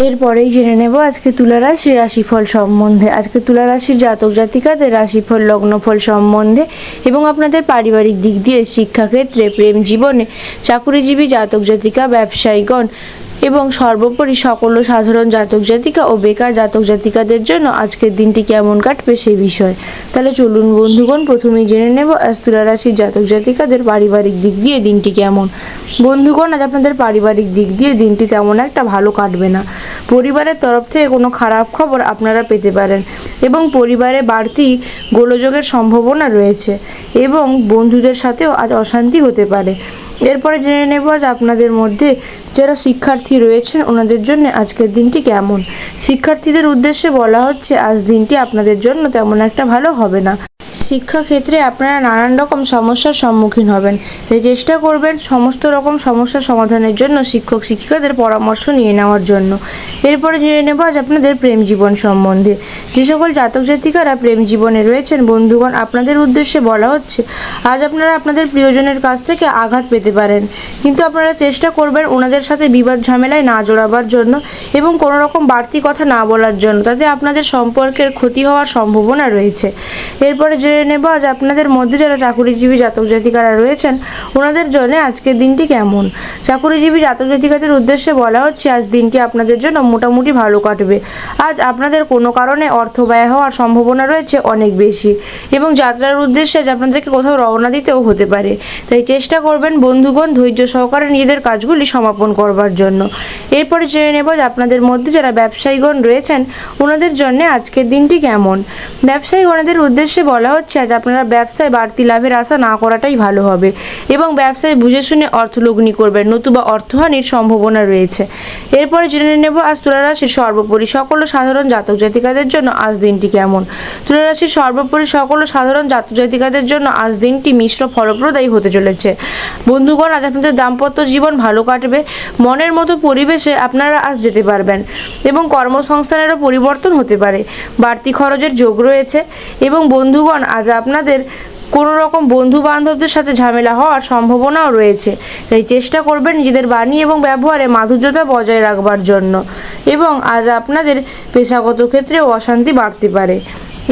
এরপরেই জেনে নেব আজকে তুলা রাশির রাশিফল সম্বন্ধে। আজকে তুলা রাশির জাতক জাতিকাদের রাশিফল লগ্নফল সম্বন্ধে এবং আপনাদের পারিবারিক দিক দিয়ে, শিক্ষাক্ষেত্রে, প্রেম জীবনে, চাকুরিজীবী জাতক জাতিকা, ব্যবসায়ীগণ এবং সর্বোপরি সকল সাধারণ জাতক জাতিকা ও বেকার জাতক জাতিকাদের জন্য আজকের দিনটি কেমন কাটবে সেই বিষয়। তাহলে চলুন বন্ধুগণ, প্রথমেই জেনে নেব আজ তুলা রাশির জাতক জাতিকাদের পারিবারিক দিক দিয়ে দিনটি কেমন। বন্ধুগণ, আজ আপনাদের পারিবারিক দিক দিয়ে দিনটি তেমন একটা ভালো কাটবে না। পরিবারের তরফ থেকে কোনো খারাপ খবর আপনারা পেতে পারেন এবং পরিবারে বাড়তি গোলযোগের সম্ভাবনা রয়েছে এবং বন্ধুদের সাথেও আজ অশান্তি হতে পারে। এরপরে জেনে নেব আজ আপনাদের মধ্যে যারা শিক্ষার্থী রয়েছেন ওনাদের জন্য আজকের দিনটি কেমন। শিক্ষার্থীদের উদ্দেশ্যে বলা হচ্ছে আজ দিনটি আপনাদের জন্য তেমন একটা ভালো হবে না। শিক্ষাক্ষেত্রে আপনারা নানান রকম সমস্যার সম্মুখীন হবেন, তাই চেষ্টা করবেন সমস্ত রকম সমস্যার সমাধানের জন্য শিক্ষক শিক্ষিকাদের পরামর্শ নিয়ে নেওয়ার জন্য। এরপরে জেনে নেব আজ আপনাদের প্রেম জীবন সম্বন্ধে। যে সকল জাতক জাতিকারা প্রেম জীবনে রয়েছেন বন্ধুগণ, আপনাদের উদ্দেশ্যে বলা হচ্ছে আজ আপনারা আপনাদের প্রিয়জনের কাছ থেকে আঘাত পেতে পারেন, কিন্তু আপনারা চেষ্টা করবেন ওনাদের সাথে বিবাদ ঝামেলায় না জড়াবার জন্য এবং কোনো রকম বাড়তি কথা না বলার জন্য, তাতে আপনাদের সম্পর্কের ক্ষতি হওয়ার সম্ভাবনা রয়েছে। এরপরে জেনে নেব আজ আপনাদের মধ্যে যারা চাকুরিজীবী জাতক জাতিকারা রয়েছেন ওনাদের জন্য আজকের দিনটি কেমন। চাকুরিজীবী জাতক জাতিকাদের উদ্দেশ্যে বলা হচ্ছে আজ দিনটি আপনাদের জন্য মোটামুটি ভালো কাটবে। আজ আপনাদের কোনো কারণে অর্থ ব্যয় হওয়ার সম্ভাবনা রয়েছে অনেক বেশি এবং যাত্রার উদ্দেশ্যে আজ আপনাদেরকে কোথাও রওনা দিতেও হতে পারে, তাই চেষ্টা করবেন বন্ধুগণ ধৈর্য সহকারে নিজেদের কাজগুলি সমাপন করবার জন্য। এরপরে জেনে নেব যে আপনাদের মধ্যে যারা ব্যবসায়ীগণ রয়েছেন ওনাদের জন্য আজকের দিনটি কেমন। ব্যবসায়ীগণদের উদ্দেশ্যে বলা হচ্ছে আজ আপনারা ব্যবসায় বাড়তি লাভের আশা না করাটাই ভালো হবে এবং ব্যবসায় বুঝে শুনে অর্থলগ্নি করবেন, নতুবা অর্থহানির সম্ভাবনা রয়েছে। এরপরে জেনে নেব আজ তুলা রাশির সর্বোপরি সকল সাধারণ জাতক জাতিকাদের জন্য আজ দিনটি কেমন। তুলা রাশির সর্বোপরি সকল সাধারণ জাতক জাতিকাদের জন্য আজ দিনটি মিশ্র ফলপ্রদায়ী হতে চলেছে। বন্ধুগণ, আজ আপনাদের দাম্পত্য জীবন ভালো কাটবে। মনের মতো পরিবেশে আপনারা আজ যেতে পারবেন এবং কর্মসংস্থানেরও পরিবর্তন হতে পারে। বাড়তি খরচের যোগ রয়েছে এবং বন্ধুগণ আজ আপনাদের কোনো রকম বন্ধু বান্ধবদের সাথে ঝামেলা হওয়ার সম্ভাবনাও রয়েছে, তাই চেষ্টা করবেন নিজেদের বাণী এবং ব্যবহারে মাধুর্যতা বজায় রাখবার জন্য। এবং আজ আপনাদের পেশাগত ক্ষেত্রেও অশান্তি বাড়তে পারে।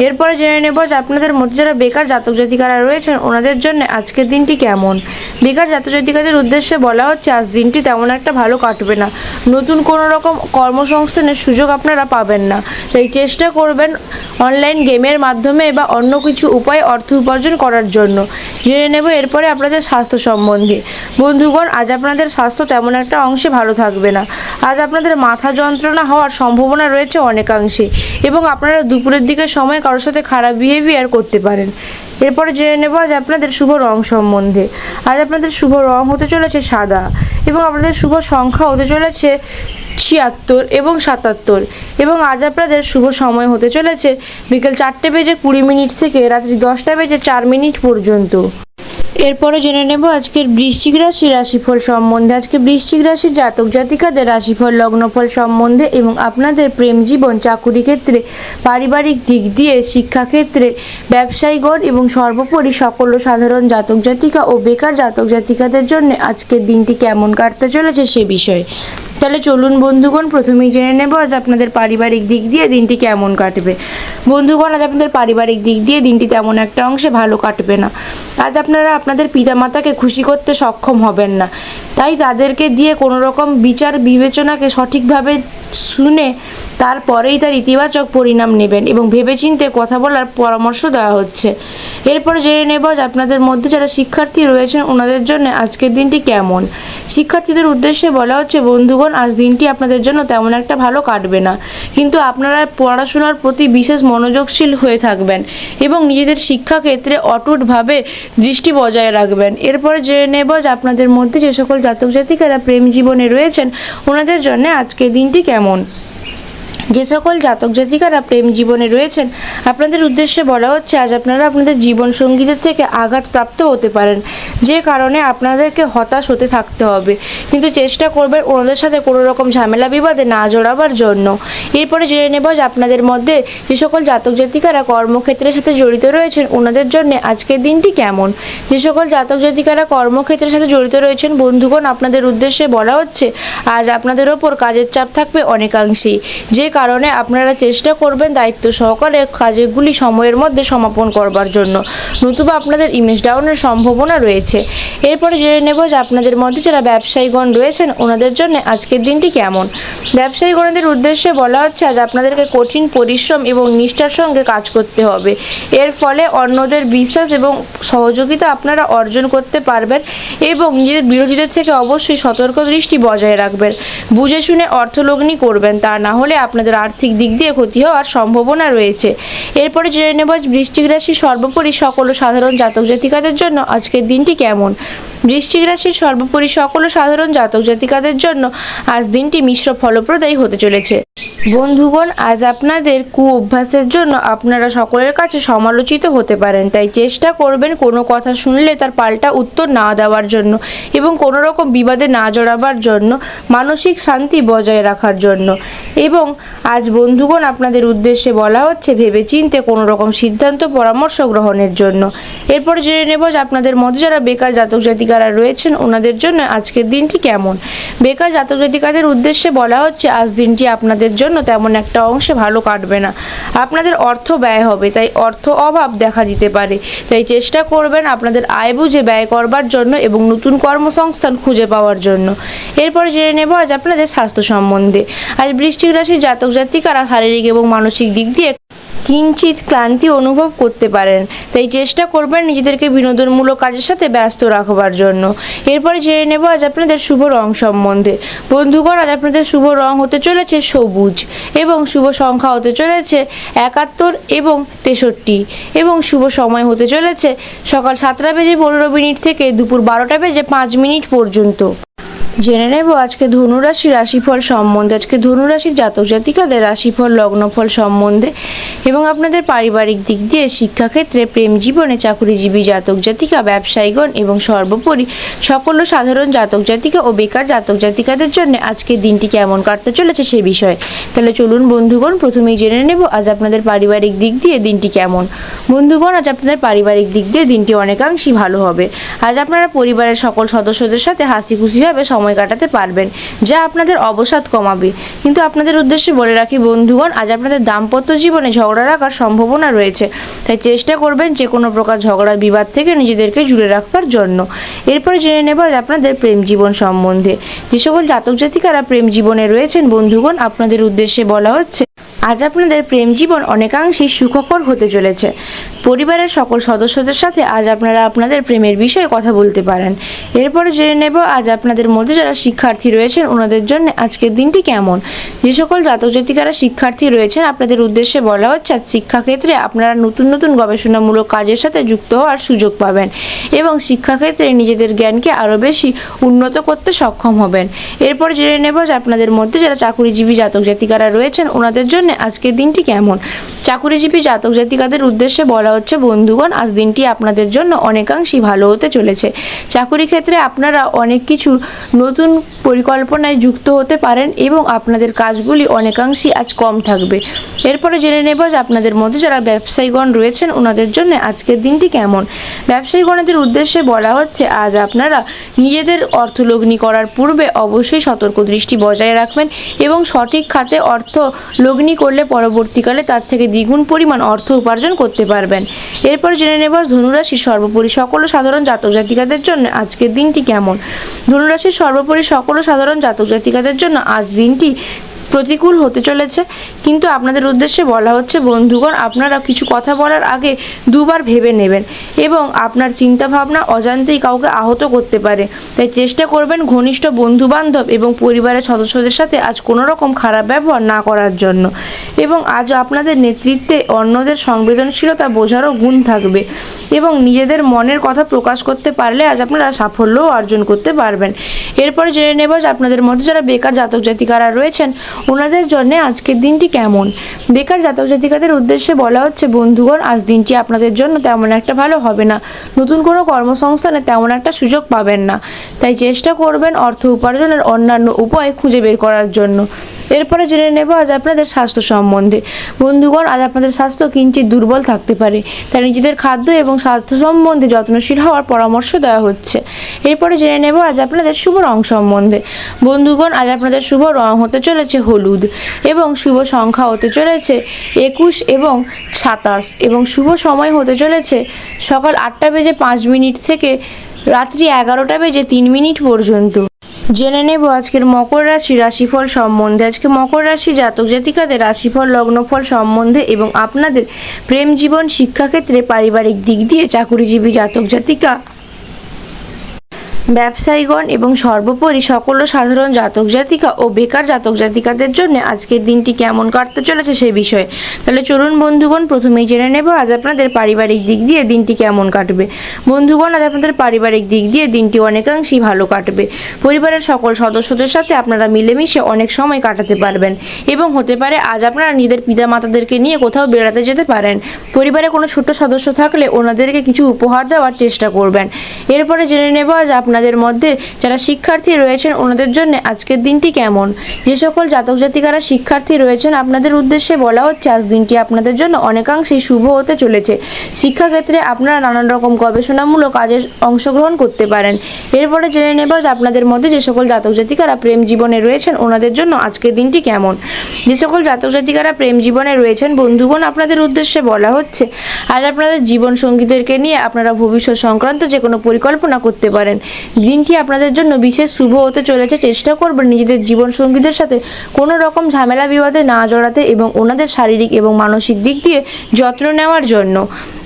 এরপরে জেনে নেব যে আপনাদের মধ্যে যারা বেকার জাতক জাতিকারা রয়েছেন ওনাদের জন্য আজকের দিনটি কেমন। বেকার জাতক জাতিকাদের উদ্দেশ্যে বলা হচ্ছে আজ দিনটি তেমন একটা ভালো কাটবে না। নতুন কোনো রকম কর্মসংস্থানের সুযোগ আপনারা পাবেন না, তাই চেষ্টা করবেন অনলাইন গেমের মাধ্যমে বা অন্য কিছু উপায়ে অর্থ উপার্জন করার জন্য। জেনে নেব এরপরে আপনাদের স্বাস্থ্য সম্বন্ধে। বন্ধুগণ, আজ আপনাদের স্বাস্থ্য তেমন একটা অংশে ভালো থাকবে না। আজ আপনাদের মাথা যন্ত্রণা হওয়ার সম্ভাবনা রয়েছে অনেকাংশে, এবং আপনারা দুপুরের দিকে সময় কারোর সাথে খারাপ বিহেভিয়ার করতে পারেন। এরপরে জেনে নেব আজ আপনাদের শুভ রং সম্বন্ধে। আজ আপনাদের শুভ রং হতে চলেছে সাদা, এবং আপনাদের শুভ সংখ্যা হতে চলেছে 76 এবং 77, এবং আজ আপনাদের শুভ সময় হতে চলেছে বিকেল 4:20 থেকে রাত্রি 10:04 পর্যন্ত। এরপরে জেনে নেব আজকের বৃশ্চিক রাশির রাশিফল সম্বন্ধে। আজকে বৃশ্চিক রাশির জাতক জাতিকাদের রাশিফল লগ্নফল সম্বন্ধে এবং আপনাদের প্রেম জীবন, চাকুরি ক্ষেত্রে, পারিবারিক দিক দিয়ে, শিক্ষাক্ষেত্রে, ব্যবসায়ীগণ এবং সর্বোপরি সকল সাধারণ জাতক জাতিকা ও বেকার জাতক জাতিকাদের জন্য আজকের দিনটি কেমন কাটতে চলেছে সে বিষয়ে। তাহলে চলুন বন্ধুগণ, প্রথমেই জেনে নেব আজ আপনাদের পারিবারিক দিক দিয়ে দিনটি কেমন কাটবে। বন্ধুগণ, আজ আপনাদের পারিবারিক দিক দিয়ে দিনটি তেমন একটা অংশে ভালো কাটবে না। আজ আপনারা আপনাদের পিতামাতাকে খুশি করতে সক্ষম হবেন না, তাই তাদেরকে দিয়ে কোনো রকম বিচার বিবেচনাকে সঠিকভাবে শুনে তারপরেই তার ইতিবাচক পরিণাম নেবেন এবং ভেবেচিন্তে কথা বলার পরামর্শ দেওয়া হচ্ছে। এরপরে জেনে নেব যে আপনাদের মধ্যে যারা শিক্ষার্থী রয়েছেন ওনাদের জন্য আজকের দিনটি কেমন। শিক্ষার্থীদের উদ্দেশ্যে বলা হচ্ছে বন্ধুগণ, আজ দিনটি আপনাদের জন্য তেমন একটা ভালো কাটবে না, কিন্তু আপনারা পড়াশোনার প্রতি বিশেষ মনোযোগশীল হয়ে থাকবেন এবং নিজেদের শিক্ষাক্ষেত্রে অটুটভাবে দৃষ্টি বজায় রাখবেন। এরপরে জেনে নেব যে আপনাদের মধ্যে যে সকল জাতক জাতিকারা প্রেম জীবনে রয়েছেন ওনাদের জন্য আজকের দিনটি কেমন। যে সকল জাতক জাতিকারা প্রেম জীবনে রয়েছেন আপনাদের উদ্দেশ্যে বলা হচ্ছে আজ আপনারা আপনাদের জীবন সঙ্গীদের থেকে আঘাতপ্রাপ্ত হতে পারেন, যে কারণে আপনাদেরকে হতাশ হতে থাকতে হবে, কিন্তু চেষ্টা করবেন ওনাদের সাথে কোনো রকম ঝামেলা বিবাদে না জড়াবার জন্য। এরপরে জেনে নেব যে আপনাদের মধ্যে যে সকল জাতক জাতিকারা কর্মক্ষেত্রের সাথে জড়িত রয়েছেন ওনাদের জন্য আজকের দিনটি কেমন। যে সকল জাতক জাতিকারা কর্মক্ষেত্রের সাথে জড়িত রয়েছেন বন্ধুগণ, আপনাদের উদ্দেশ্যে বলা হচ্ছে আজ আপনাদের ওপর কাজের চাপ থাকবে অনেকাংশেই, যে কারণে আপনারা চেষ্টা করবেন দায়িত্ব সহকারে কাজগুলি সময়ের মধ্যে সমাপন করবার জন্য, নতুবা আপনাদের ইমেজ ডাউনের সম্ভাবনা রয়েছে। এরপরে জেনে নেব যে আপনাদের মধ্যে যারা ব্যবসায়ীগণ রয়েছেন ওনাদের জন্য আজকের দিনটি কেমন। ব্যবসায়ীগণদের উদ্দেশ্যে বলা হচ্ছে আজ আপনাদেরকে কঠিন পরিশ্রম এবং নিষ্ঠার সঙ্গে কাজ করতে হবে। এর ফলে অন্যদের বিশ্বাস এবং সহযোগিতা আপনারা অর্জন করতে পারবেন এবং নিজেদের বিরোধীদের থেকে অবশ্যই সতর্ক দৃষ্টি বজায় রাখবেন। বুঝে শুনে অর্থলগ্নি করবেন, তা না হলে আপনাদের আর্থিক দিক দিয়ে ক্ষতি হওয়ার সম্ভাবনা রয়েছে। এরপরে জেনে নেব বৃশ্চিক রাশির সর্বোপরি সকল সাধারণ জাতক জাতিকাদের জন্য আজকের দিনটি কেমন। বৃশ্চিক রাশির সর্বোপরি সকল সাধারণ জাতক জাতিকাদের জন্য আজ দিনটি মিশ্র ফলপ্রদায়ী হতে চলেছে। বন্ধুগণ, আজ আপনাদের অভ্যাসের জন্য আপনারা সকলের কাছে সমালোচিত হতে পারেন, তাই চেষ্টা করবেন কোনো কথা শুনলে তার পাল্টা উত্তর না দেওয়ার জন্য এবং কোনো রকম বিবাদে না জড়াবার জন্য, মানসিক শান্তি বজায় রাখার জন্য। এবং আজ বন্ধুগণ আপনাদের উদ্দেশ্যে বলা হচ্ছে ভেবেচিন্তে কোনো রকম সিদ্ধান্ত পরামর্শ গ্রহণের জন্য। এরপর জেনে নেব যে আপনাদের মধ্যে যারা বেকার জাতক জাতিকারা রয়েছেন ওনাদের জন্য আজকের দিনটি কেমন। বেকার জাতক জাতিকাদের উদ্দেশ্যে বলা হচ্ছে আজ দিনটি আপনাদের জন্য তেমন একটা অংশে ভালো কাটবে না। আপনাদের অর্থ ব্যয় হবে, তাই অর্থ অভাব দেখা দিতে পারে, তাই চেষ্টা করবেন আপনাদের আয় বুঝে ব্যয় করবার জন্য এবং নতুন কর্মসংস্থান খুঁজে পাওয়ার জন্য। এরপরে জেনে নেব আজ আপনাদের স্বাস্থ্য সম্বন্ধে। আজ বৃশ্চিক রাশির জাতক জাতিকারা শারীরিক এবং মানসিক দিক দিয়ে কিঞ্চিত ক্লান্তি অনুভব করতে পারেন, তাই চেষ্টা করবেন নিজেদেরকে বিনোদনমূলক কাজের সাথে ব্যস্ত রাখবার জন্য। এরপরে জেনে নেব আজ আপনাদের শুভ রং সম্বন্ধে। বন্ধুগণ, আজ আপনাদের শুভ রং হতে চলেছে সবুজ এবং শুভ সংখ্যা হতে চলেছে 71 এবং 63 এবং শুভ সময় হতে চলেছে সকাল 7:15 থেকে দুপুর 12:05 পর্যন্ত। জেনে নেব আজকে ধনুরাশি রাশিফল সম্বন্ধে। আজকে ধনুরাশির জাতক জাতিকাদের রাশিফল লগ্নফল সম্বন্ধে এবং আপনাদের পারিবারিক দিক দিয়ে, শিক্ষাক্ষেত্রে, প্রেম জীবনে, চাকুরিজীবী জাতক জাতিকা, ব্যবসায়ীগণ এবং সর্বোপরি সকল সাধারণ জাতক জাতিকা ও বেকার জাতক জাতিকাদের জন্য আজকের দিনটি কেমন কাটতে চলেছে সে বিষয়ে। তাহলে চলুন বন্ধুগণ, প্রথমেই জেনে নেব আজ আপনাদের পারিবারিক দিক দিয়ে দিনটি কেমন। বন্ধুগণ, আজ আপনাদের পারিবারিক দিক দিয়ে দিনটি অনেকাংশই ভালো হবে। আজ আপনারা পরিবারের সকল সদস্যদের সাথে হাসি খুশিভাবে সময় কাটাতে পারবেন, যা আপনাদের অবসাদ কমাবে। কিন্তু আপনাদের উদ্দেশ্যে বলে রাখি বন্ধুগণ, আজ আপনাদের দাম্পত্য জীবনে ঝগড়া রাখার সম্ভাবনা রয়েছে, তাই চেষ্টা করবেন যে কোনো প্রকার ঝগড়া বিবাদ থেকে নিজেদেরকে জুড়ে রাখবার জন্য। এরপরে জেনে নেব আজ আপনাদের প্রেম জীবন সম্বন্ধে। যে সকল জাতক জাতিকারা প্রেম জীবনে রয়েছেন বন্ধুগণ, আপনাদের উদ্দেশ্যে বলা হচ্ছে আজ আপনাদের প্রেম জীবন অনেকাংশেই সুখকর হতে চলেছে। পরিবারের সকল সদস্যদের সাথে আজ আপনারা আপনাদের প্রেমের বিষয়ে কথা বলতে পারেন। এরপরে জেনে নেব আজ আপনাদের মধ্যে যারা শিক্ষার্থী রয়েছেন ওনাদের জন্য আজকের দিনটি কেমন। যে সকল জাতক জাতিকারা শিক্ষার্থী রয়েছেন আপনাদের উদ্দেশ্যে বলা হচ্ছে আজ শিক্ষাক্ষেত্রে আপনারা নতুন নতুন গবেষণামূলক কাজের সাথে যুক্ত হওয়ার সুযোগ পাবেন এবং শিক্ষাক্ষেত্রে নিজেদের জ্ঞানকে আরও বেশি উন্নত করতে সক্ষম হবেন। এরপর জেনে নেব যে আপনাদের মধ্যে যারা চাকুরিজীবী জাতক জাতিকারা রয়েছেন ওনাদের জন্য আজকের দিনটি কেমন। চাকুরিজীবী জাতক জাতিকাদের উদ্দেশ্যে বলা হচ্ছে বন্ধুগণ, আজ দিনটি আপনাদের জন্য অনেকাংশই ভালো হতে চলেছে। চাকুরি ক্ষেত্রে আপনারা অনেক কিছু নতুন পরিকল্পনায় যুক্ত হতে পারেন এবং আপনাদের কাজগুলি অনেকাংশই আজ কম থাকবে। এরপরে জেনে নেব যে আপনাদের মধ্যে যারা ব্যবসায়ীগণ রয়েছেন ওনাদের জন্য আজকের দিনটি কেমন। ব্যবসায়ীগণদের উদ্দেশ্যে বলা হচ্ছে আজ আপনারা নিজেদের অর্থলগ্নি করার পূর্বে অবশ্যই সতর্ক দৃষ্টি বজায় রাখবেন এবং সঠিক খাতে অর্থ লগ্নি করলে পরবর্তীকালে তার থেকে দ্বিগুণ পরিমাণ অর্থ উপার্জন করতে পারবেন। এরপর জেনে নেব ধনুরাশির সর্বোপরি সকল সাধারণ জাতক জাতিকাদের জন্য আজকের দিনটি কেমন। ধনুরাশির সর্বোপরি সকল সাধারণ জাতক জাতিকাদের জন্য আজ দিনটি প্রতিকূল হতে চলেছে, কিন্তু আপনাদের উদ্দেশ্যে বলা হচ্ছে বন্ধুগণ, আপনারা কিছু কথা বলার আগে দুবার ভেবে নেবেন এবং আপনার চিন্তাভাবনা অজান্তেই কাউকে আহত করতে পারে, তাই চেষ্টা করবেন ঘনিষ্ঠ বন্ধু বান্ধব এবং পরিবারের সদস্যদের সাথে আজ কোনো রকম খারাপ ব্যবহার না করার জন্য। এবং আজ আপনাদের নেতৃত্বে অন্যদের সংবেদনশীলতা বোঝারও গুণ থাকবে এবং নিজেদের মনের কথা প্রকাশ করতে পারলে আজ আপনারা সাফল্যও অর্জন করতে পারবেন। এরপরে জেনে নেব যে আপনাদের মধ্যে যারা বেকার জাতক জাতিকারা রয়েছেন ওনাদের জন্য আজকের দিনটি কেমন। বেকার জাতক জাতিকাদের উদ্দেশ্যে বলা হচ্ছে বন্ধুগণ, আজ দিনটি আপনাদের জন্য তেমন একটা ভালো হবে না। নতুন কোনো কর্মসংস্থানে তেমন একটা সুযোগ পাবেন না, তাই চেষ্টা করবেন অর্থ উপার্জনের অন্যান্য উপায় খুঁজে বের করার জন্য। এরপরে জেনে নেব আজ আপনাদের স্বাস্থ্য সম্বন্ধে। বন্ধুগণ, আজ আপনাদের স্বাস্থ্য কিঞ্চিত দুর্বল থাকতে পারে, তাই নিজেদের খাদ্য এবং স্বাস্থ্য সম্বন্ধে যত্নশীল হওয়ার পরামর্শ দেওয়া হচ্ছে। এরপরে জেনে নেব আজ আপনাদের শুভ রং সম্বন্ধে। বন্ধুগণ, আজ আপনাদের শুভ রং হতে চলেছে হলুদ এবং শুভ সংখ্যা হতে চলেছে 21 এবং 27 এবং শুভ সময় হতে চলেছে সকাল 8:05 থেকে রাত্রি 11:03 পর্যন্ত। জেনে নেব আজকের মকর রাশি রাশিফল সম্বন্ধে। আজকে মকর রাশি জাতক জাতিকাদের রাশিফল লগ্নফল সম্বন্ধে এবং আপনাদের প্রেম জীবন, শিক্ষাক্ষেত্রে, পারিবারিক দিক দিয়ে, চাকুরিজীবী জাতক জাতিকা, ব্যবসায়ীগণ এবং সর্বোপরি সকল সাধারণ জাতক জাতিকা ও বেকার জাতক জাতিকাদের জন্য আজকের দিনটি কেমন কাটতে চলেছে সেই বিষয়ে। তাহলে চলুন বন্ধুগণ, প্রথমেই জেনে নেব আজ আপনাদের পারিবারিক দিক দিয়ে দিনটি কেমন কাটবে। বন্ধুগণ, আজ আপনাদের পারিবারিক দিক দিয়ে দিনটি অনেকাংশেই ভালো কাটবে। পরিবারের সকল সদস্যদের সাথে আপনারা মিলেমিশে অনেক সময় কাটাতে পারবেন এবং হতে পারে আজ আপনারা নিজেদের পিতা মাতাদেরকে নিয়ে কোথাও বেড়াতে যেতে পারেন। পরিবারে কোনো ছোট সদস্য থাকলে ওনাদেরকে কিছু উপহার দেওয়ার চেষ্টা করবেন। এরপরে জেনে নেব আজ আপনাদের মধ্যে যারা শিক্ষার্থী রয়েছেন ওনাদের জন্য আজকের দিনটি কেমন। যে সকল জাতক জাতিকারা শিক্ষার্থী রয়েছেন আপনাদের উদ্দেশ্যে বলা হচ্ছে আজ দিনটি আপনাদের জন্য অনেকাংশেই শুভ হতে চলেছে। শিক্ষাক্ষেত্রে আপনারা নানান রকম গবেষণামূলক কাজে অংশগ্রহণ করতে পারেন। এরপরে জেনে নেব যে আপনাদের মধ্যে যে সকল জাতক জাতিকারা প্রেম জীবনে রয়েছেন ওনাদের জন্য আজকের দিনটি কেমন। যে সকল জাতক জাতিকারা প্রেম জীবনে রয়েছেন বন্ধুগণ, আপনাদের উদ্দেশ্যে বলা হচ্ছে আজ আপনাদের জীবন সঙ্গীদেরকে নিয়ে আপনারা ভবিষ্যৎ সংক্রান্ত যে কোনো পরিকল্পনা করতে পারেন। দিনটি আপনাদের জন্য বিশেষ শুভ হতে চলেছে। চেষ্টা করবেন নিজেদের জীবন সঙ্গীদের সাথে কোনো রকম ঝামেলা বিবাদে না জড়াতে এবং ওনাদের শারীরিক এবং মানসিক দিক দিয়ে যত্ন নেওয়ার জন্য।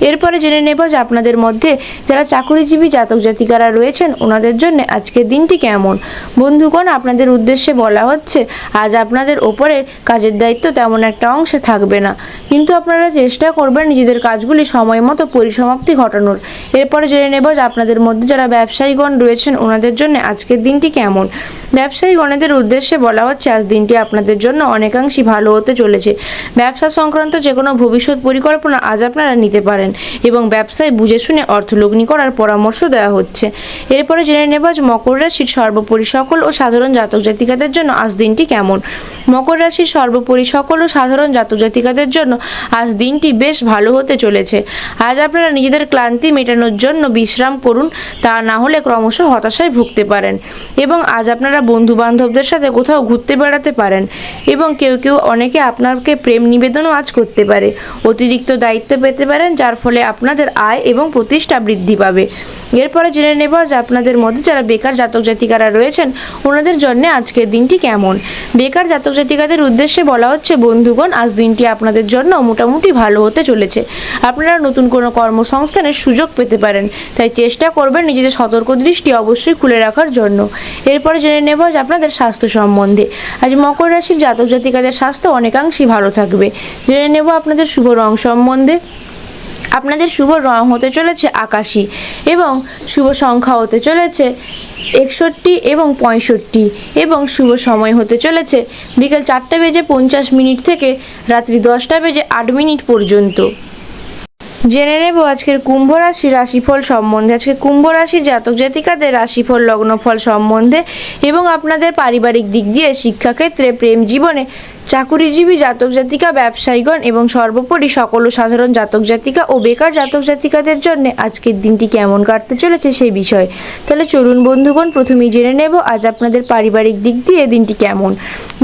এরপরে জেনে নেব যে আপনাদের মধ্যে যারা চাকুরিজীবী জাতক জাতিকারা রয়েছেন ওনাদের জন্য আজকের দিনটি কেমন। বন্ধুগণ, আপনাদের উদ্দেশ্যে বলা হচ্ছে আজ আপনাদের ওপরে কাজের দায়িত্ব তেমন একটা অংশে থাকবে না, কিন্তু আপনারা চেষ্টা করবেন নিজেদের কাজগুলি সময় মতো পরিসমাপ্তি ঘটানোর। এরপরে জেনে নেব যে আপনাদের মধ্যে যারা ব্যবসায়ীগণ রয়েছেন ওনাদের জন্য আজকের দিনটি কেমন। ব্যবসায়ী গণেদের উদ্দেশ্যে বলা হচ্ছে আজ দিনটি আপনাদের জন্য অনেকাংশই ভালো হতে চলেছে। ব্যবসা সংক্রান্ত যে কোনো ভবিষ্যৎ পরিকল্পনা আজ আপনারা নিতে পারেন এবং ব্যবসায় বুঝে শুনে অর্থলগ্নি করার পরামর্শ দেওয়া হচ্ছে। এরপরে জেনে নেব আজ মকর রাশির সর্বোপরি সকল ও সাধারণ জাতক জাতিকাদের জন্য আজ দিনটি কেমন। মকর রাশির সর্বোপরি সকল ও সাধারণ জাতক জাতিকাদের জন্য আজ দিনটি বেশ ভালো হতে চলেছে। আজ আপনারা নিজেদের ক্লান্তি মেটানোর জন্য বিশ্রাম করুন, তা না হলে ক্রমশ হতাশায় ভুগতে পারেন। এবং আজ আপনারা বন্ধু বান্ধবদের সাথে কোথাও ঘুরতে বেড়াতে পারেন এবং কেউ অনেকে আপনাকে প্রেম নিবেদনও আজ করতে পারে। অতিরিক্ত দায়িত্ব পেতে পারেন, যার ফলে আপনাদের আয় এবং প্রতিষ্ঠা বৃদ্ধি পাবে। এরপরে জেনে নেব যে আপনাদের মধ্যে যারা বেকার জাতক জাতিকারা রয়েছেন ওনাদের জন্য আজকের দিনটি কেমন। বেকার জাতক জাতিকাদের উদ্দেশ্যে বলা হচ্ছে বন্ধুগণ, আজ দিনটি আপনাদের জন্য মোটামুটি ভালো হতে চলেছে। আপনারা নতুন কোনো কর্মসংস্থানের সুযোগ পেতে পারেন, তাই চেষ্টা করবেন নিজেদের সতর্ক দৃষ্টি অবশ্যই খুলে রাখার জন্য। এরপরে জেনে নেব যে আপনাদের স্বাস্থ্য সম্বন্ধে। আজ মকর রাশির জাতক জাতিকাদের স্বাস্থ্য অনেকাংশই ভালো থাকবে। জেনে নেব আপনাদের শুভ রং সম্বন্ধে। আপনাদের শুভ রং হতে চলেছে আকাশী এবং শুভ সংখ্যা হতে চলেছে 61 এবং 65 এবং শুভ সময় হতে চলেছে বিকেল 4:50 থেকে রাত্রি 10:08 পর্যন্ত। জেনে নেব আজকের কুম্ভ রাশির রাশিফল সম্বন্ধে। আজকে কুম্ভ রাশির জাতক জাতিকাদের রাশিফল লগ্নফল সম্বন্ধে এবং আপনাদের পারিবারিক দিক দিয়ে, শিক্ষাক্ষেত্রে, প্রেম জীবনে, চাকুরিজীবী জাতক জাতিকা, ব্যবসায়ীগণ এবং সর্বোপরি সকল সাধারণ জাতক জাতিকা ও বেকার জাতক জাতিকাদের জন্য আজকের দিনটি কেমন কাটতে চলেছে সেই বিষয়। তাহলে চলুন বন্ধুগণ, প্রথমেই জেনে নেব আজ আপনাদের পারিবারিক দিক দিয়ে দিনটি কেমন।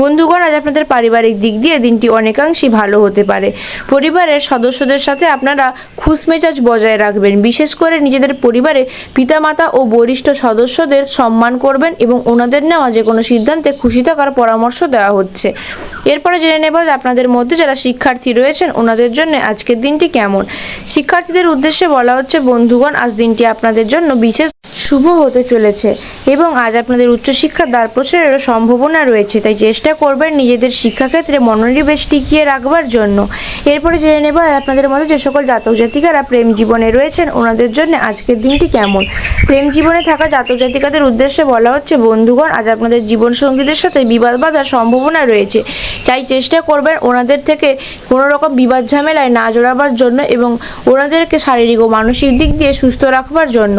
বন্ধুগণ, আজ আপনাদের পারিবারিক দিক দিয়ে দিনটি অনেকাংশই ভালো হতে পারে। পরিবারের সদস্যদের সাথে আপনারা খুশমেজাজ বজায় রাখবেন। বিশেষ করে নিজেদের পরিবারে পিতামাতা ও বরিষ্ঠ সদস্যদের সম্মান করবেন এবং ওনাদের নেওয়া যে কোনো সিদ্ধান্তে খুশি থাকার পরামর্শ দেওয়া হচ্ছে। এরপরে জেনে নেব যে আপনাদের মধ্যে যারা শিক্ষার্থী রয়েছেন ওনাদের জন্য আজকের দিনটি কেমন। শিক্ষার্থীদের উদ্দেশ্যে বলা হচ্ছে বন্ধুগণ, আজ দিনটি আপনাদের জন্য বিশেষ শুভ হতে চলেছে এবং আজ আপনাদের উচ্চশিক্ষার দ্বার প্রসারেরও সম্ভাবনা রয়েছে, তাই চেষ্টা করবেন নিজেদের শিক্ষাক্ষেত্রে মনোনিবেশ টিকিয়ে রাখবার জন্য। এরপরে জেনে নেব আপনাদের মধ্যে যে সকল জাতক জাতিকারা প্রেম জীবনে রয়েছেন ওনাদের জন্য আজকের দিনটি কেমন। প্রেম জীবনে থাকা জাতক জাতিকাদের উদ্দেশ্যে বলা হচ্ছে বন্ধুগণ, আজ আপনাদের জীবনসঙ্গীদের সাথে বিবাদ বাঁধার সম্ভাবনা রয়েছে, তাই চেষ্টা করবেন ওনাদের থেকে কোনো রকম বিবাদ ঝামেলায় না জড়াবার জন্য এবং ওনাদেরকে শারীরিক ও মানসিক দিক দিয়ে সুস্থ রাখবার জন্য।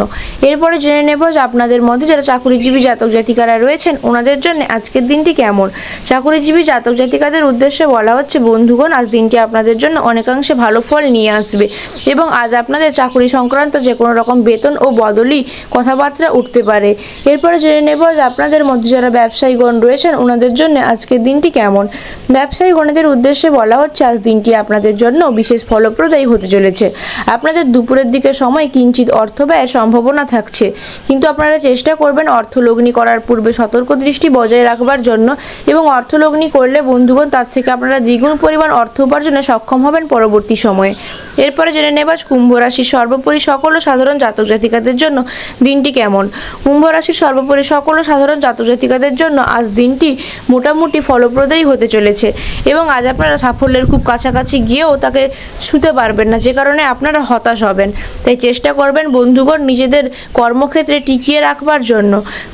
এরপরে জেনে নেব যে আপনাদের মধ্যে যারা চাকুরিজীবী জাতক জাতিকারা রয়েছেন ওনাদের জন্য আজকের দিনটি কেমন। চাকুরিজীবী জাতক জাতিকাদের উদ্দেশ্যে বলা হচ্ছে বন্ধুগণ, আজ দিনটি আপনাদের জন্য অনেকাংশে ভালো ফল নিয়ে আসবে এবং আজ আপনাদের চাকুরি সংক্রান্ত যে কোনো রকম বেতন ও বদলি কথাবার্তা উঠতে পারে। এরপরে জেনে নেব যে আপনাদের মধ্যে যারা ব্যবসায়ীগণ রয়েছেন ওনাদের জন্য আজকের দিনটি কেমন। ব্যবসায়ী গণদের উদ্দেশ্যে বলা হচ্ছে আজ দিনটি আপনাদের জন্য বিশেষ ফলপ্রদায়ী হতে চলেছে। আপনাদের দুপুরের দিকে সময় কিঞ্চিত অর্থ ব্যয়ের সম্ভাবনা থাকছে, কিন্তু আপনারা চেষ্টা করবেন অর্থলগ্নি করার পূর্বে সতর্ক দৃষ্টি বজায় রাখবার জন্য এবং অর্থলগ্নি করলে বন্ধুগণ তার থেকে আপনারা দ্বিগুণ পরিমাণ অর্থ উপার্জনে সক্ষম হবেন পরবর্তী সময়ে। এরপরে জেনে নেব কুম্ভ রাশির সর্বোপরি সকল সাধারণ জাতক জাতিকাদের জন্য দিনটি কেমন। কুম্ভ রাশির সর্বোপরি সকল সাধারণ জাতক জাতিকাদের জন্য আজ দিনটি মোটামুটি ফলপ্রদায়ী হতে চলেছে এবং আজ আপনারা সাফল্যের খুব কাছাকাছি গিয়েও তাকে ছুঁতে পারবেন না, যে কারণে আপনারা হতাশ হবেন। তাই চেষ্টা করবেন বন্ধুগণ নিজেদের কর্মক্ষেত্রে টিকিয়ে রাখবার জন্য।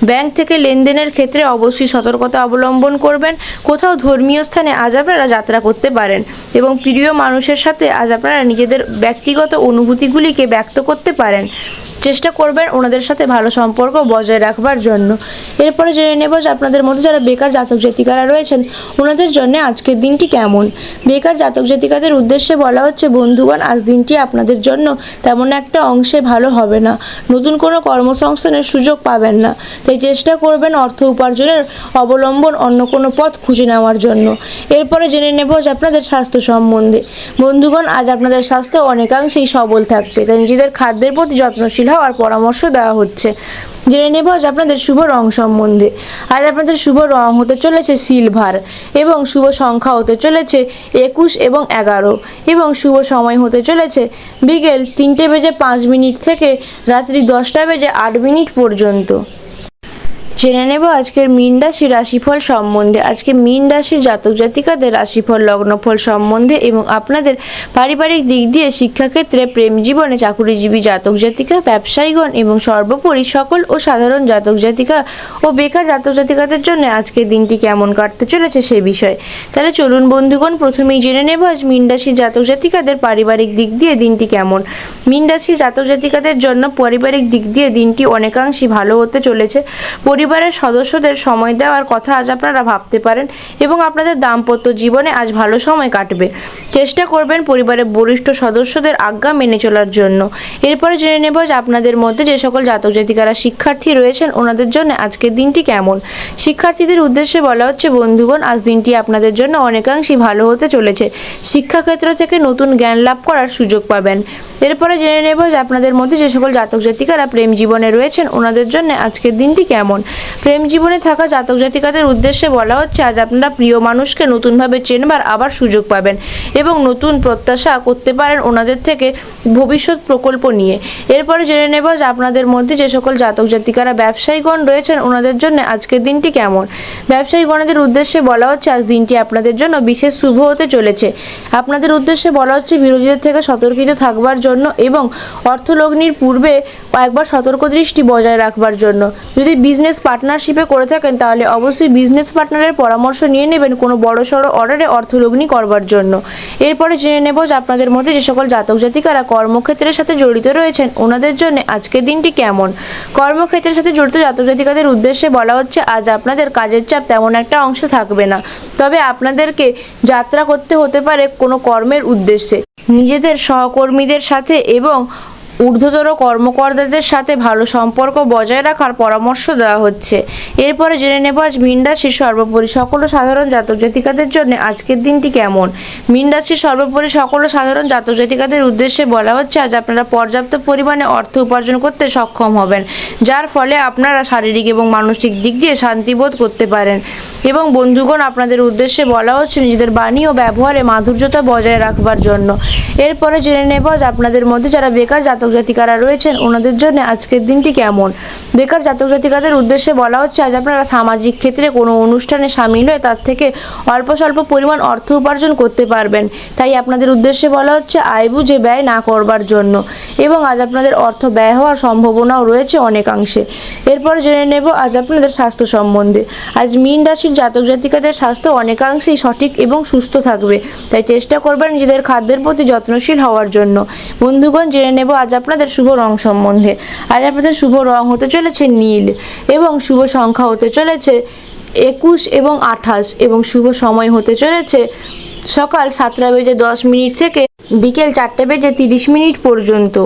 ব্যাংক থেকে লেনদেনের ক্ষেত্রে অবশ্যই সতর্কতা অবলম্বন করবেন। কোথাও ধর্মীয় স্থানে আজ আপনারা যাত্রা করতে পারেন এবং প্রিয় মানুষের সাথে আজ আপনারা নিজেদের ব্যক্তিগত অনুভূতিগুলিকে ব্যক্ত করতে পারেন। চেষ্টা করবেন ওনাদের সাথে ভালো সম্পর্ক বজায় রাখবার জন্য। এরপরে জেনে নেব যে আপনাদের মধ্যে যারা বেকার জাতক জাতিকারা রয়েছেন ওনাদের জন্য আজকের দিনটি কেমন। বেকার জাতক জাতিকাদের উদ্দেশ্যে বলা হচ্ছে বন্ধুগণ, আজ দিনটি আপনাদের জন্য তেমন একটা অংশে ভালো হবে না। নতুন কোনো কর্মসংস্থানের সুযোগ পাবেন না, তাই চেষ্টা করবেন অর্থ উপার্জনের অবলম্বন অন্য কোনো পথ খুঁজে নেওয়ার জন্য। এরপরে জেনে নেব যে আপনাদের স্বাস্থ্য সম্বন্ধে। বন্ধুগণ, আজ আপনাদের স্বাস্থ্য অনেকাংশেই সবল থাকবে, তাই নিজেদের খাদ্যের প্রতি যত্নশীল হওয়ার পরামর্শ দেওয়া হচ্ছে। জেনে নেব আজ আপনাদের শুভ রং সম্বন্ধে। আজ আপনাদের শুভ রং হতে চলেছে সিলভার এবং শুভ সংখ্যা হতে চলেছে 21 এবং 11 এবং শুভ সময় হতে চলেছে বিকেল 3:05 থেকে রাত্রি 10:08 পর্যন্ত। জেনে নেব আজকের মীন রাশির রাশিফল সম্বন্ধে। আজকে মীন রাশির জাতক জাতিকাদের রাশিফল, লগ্নফল সম্বন্ধে এবং আপনাদের পারিবারিক দিক দিয়ে, শিক্ষাক্ষেত্রে, প্রেম জীবনে, চাকুরিজীবী জাতক জাতিকা, ব্যবসায়ীগণ এবং সর্বোপরি সকল ও সাধারণ জাতক জাতিকা ও বেকার জাতক জাতিকাদের জন্য আজকের দিনটি কেমন কাটতে চলেছে সে বিষয়ে। তাহলে চলুন বন্ধুগণ, প্রথমেই জেনে নেব আজ মীন রাশির জাতক জাতিকাদের পারিবারিক দিক দিয়ে দিনটি কেমন। মীন রাশির জাতক জাতিকাদের জন্য পারিবারিক দিক দিয়ে দিনটি অনেকাংশই ভালো হতে চলেছে। পরিবারের সদস্যদের সময় দেওয়ার কথা আজ আপনারা ভাবতে পারেন এবং আপনাদের দাম্পত্য জীবনে আজ ভালো সময় কাটবে। চেষ্টা করবেন পরিবারের বরিষ্ঠ সদস্যদের আজ্ঞা মেনে চলার জন্য। এরপরে জেনে নেব যে আপনাদের মধ্যে যে সকল জাতক জাতিকারা শিক্ষার্থী রয়েছেন ওনাদের জন্য আজকের দিনটি কেমন। শিক্ষার্থীদের উদ্দেশ্যে বলা হচ্ছে, বন্ধুগণ, আজ দিনটি আপনাদের জন্য অনেকাংশই ভালো হতে চলেছে। শিক্ষাক্ষেত্র থেকে নতুন জ্ঞান লাভ করার সুযোগ পাবেন। এরপরে জেনে নেব যে আপনাদের মধ্যে যে সকল জাতক জাতিকারা প্রেম জীবনে রয়েছেন ওনাদের জন্য আজকের দিনটি কেমন। প্রেম জীবনে থাকা জাতক জাতিকাদের উদ্দেশ্যে বলা হচ্ছে, আজ আপনারা প্রিয় মানুষকে নতুনভাবে চেনবার আবার সুযোগ পাবেন এবং নতুন প্রত্যাশা করতে পারেন ওনাদের থেকে ভবিষ্যৎ প্রকল্প নিয়ে। এরপরে জেনে নেব যে আপনাদের মধ্যে যে সকল জাতক জাতিকারা ব্যবসায়ীগণ রয়েছেন ওনাদের জন্য আজকের দিনটি কেমন। ব্যবসায়ীগণদের উদ্দেশ্যে বলা হচ্ছে, আজ দিনটি আপনাদের জন্য বিশেষ শুভ হতে চলেছে। আপনাদের উদ্দেশ্যে বলা হচ্ছে বিরোধীদের থেকে সতর্কিত থাকবার জন্য এবং অর্থলগ্নির পূর্বে একবার সতর্ক দৃষ্টি বজায় রাখবার জন্য। যদি বিজনেস পার্টনারশিপে করে থাকেন তাহলে অবশ্যই বিজনেস পার্টনারের পরামর্শ নিয়ে নেবেন কোনো বড়সড় অর্ডারে অর্থলগ্নি করবার জন্য। এরপরে জেনে নেব যে আপনাদের মধ্যে যে সকল জাতক জাতিকারা কর্মক্ষেত্রের সাথে জড়িত রয়েছেন ওনাদের জন্য আজকের দিনটি কেমন। কর্মক্ষেত্রের সাথে জড়িত জাতক জাতিকাদের উদ্দেশ্যে বলা হচ্ছে, আজ আপনাদের কাজের চাপ তেমন একটা অংশ থাকবে না, তবে আপনাদেরকে যাত্রা করতে হতে পারে কোনো কর্মের উদ্দেশ্যে। নিজেদের সহকর্মীদের সাথে এবং ঊর্ধ্বতর কর্মকর্তাদের সাথে ভালো সম্পর্ক বজায় রাখার পরামর্শ দেওয়া হচ্ছে। এরপরে জেনে নেব আজ মীন রাশির সর্বোপরি সকল সাধারণ জাতক জাতিকাদের জন্য আজকের দিনটি কেমন। মীন রাশির সর্বোপরি সকল সাধারণ জাতক জাতিকাদের উদ্দেশ্যে বলা হচ্ছে, আজ আপনারা পর্যাপ্ত পরিমাণে অর্থ উপার্জন করতে সক্ষম হবেন, যার ফলে আপনারা শারীরিক এবং মানসিক দিক দিয়ে শান্তিবোধ করতে পারেন। এবং বন্ধুগণ, আপনাদের উদ্দেশ্যে বলা হচ্ছে নিজেদের বাণী ও ব্যবহারে মাধুর্যতা বজায় রাখবার জন্য। এরপরে জেনে নেব যে আপনাদের মধ্যে যারা বেকার জাতক জাতিকারা রয়েছেন ওনাদের জন্য আজকের দিনটি কেমন। বেকার জাতক জাতিকাদের উদ্দেশ্যে বলা হচ্ছে, আজ আপনারা সামাজিক ক্ষেত্রে কোনো অনুষ্ঠানে সামিল হয়ে তার থেকে অল্প স্বল্প পরিমাণ অর্থ উপার্জন করতে পারবেন। তাই আপনাদের উদ্দেশ্যে বলা হচ্ছে আয় বুঝে ব্যয় না করবার জন্য এবং আজ আপনাদের অর্থ ব্যয় হওয়ার সম্ভাবনাও রয়েছে অনেকাংশে। এরপর জেনে নেব আজ আপনাদের স্বাস্থ্য সম্বন্ধে। আজ মীন রাশির জাতক জাতিকাদের স্বাস্থ্য অনেকাংশেই সঠিক এবং সুস্থ থাকবে, তাই চেষ্টা করবেন নিজেদের খাদ্যের প্রতি যত্নশীল হওয়ার জন্য। বন্ধুগণ, জেনে নেব আজ আপনাদের শুভ রং সম্বন্ধে। আজ আপনাদের শুভ রং হতে চলেছে নীল এবং শুভ সংখ্যা হতে চলেছে 21 এবং 28 এবং শুভ সময় হতে চলেছে সকাল 7টা বেজে 10 মিনিট থেকে বিকেল 4টে বেজে 30 মিনিট পর্যন্ত।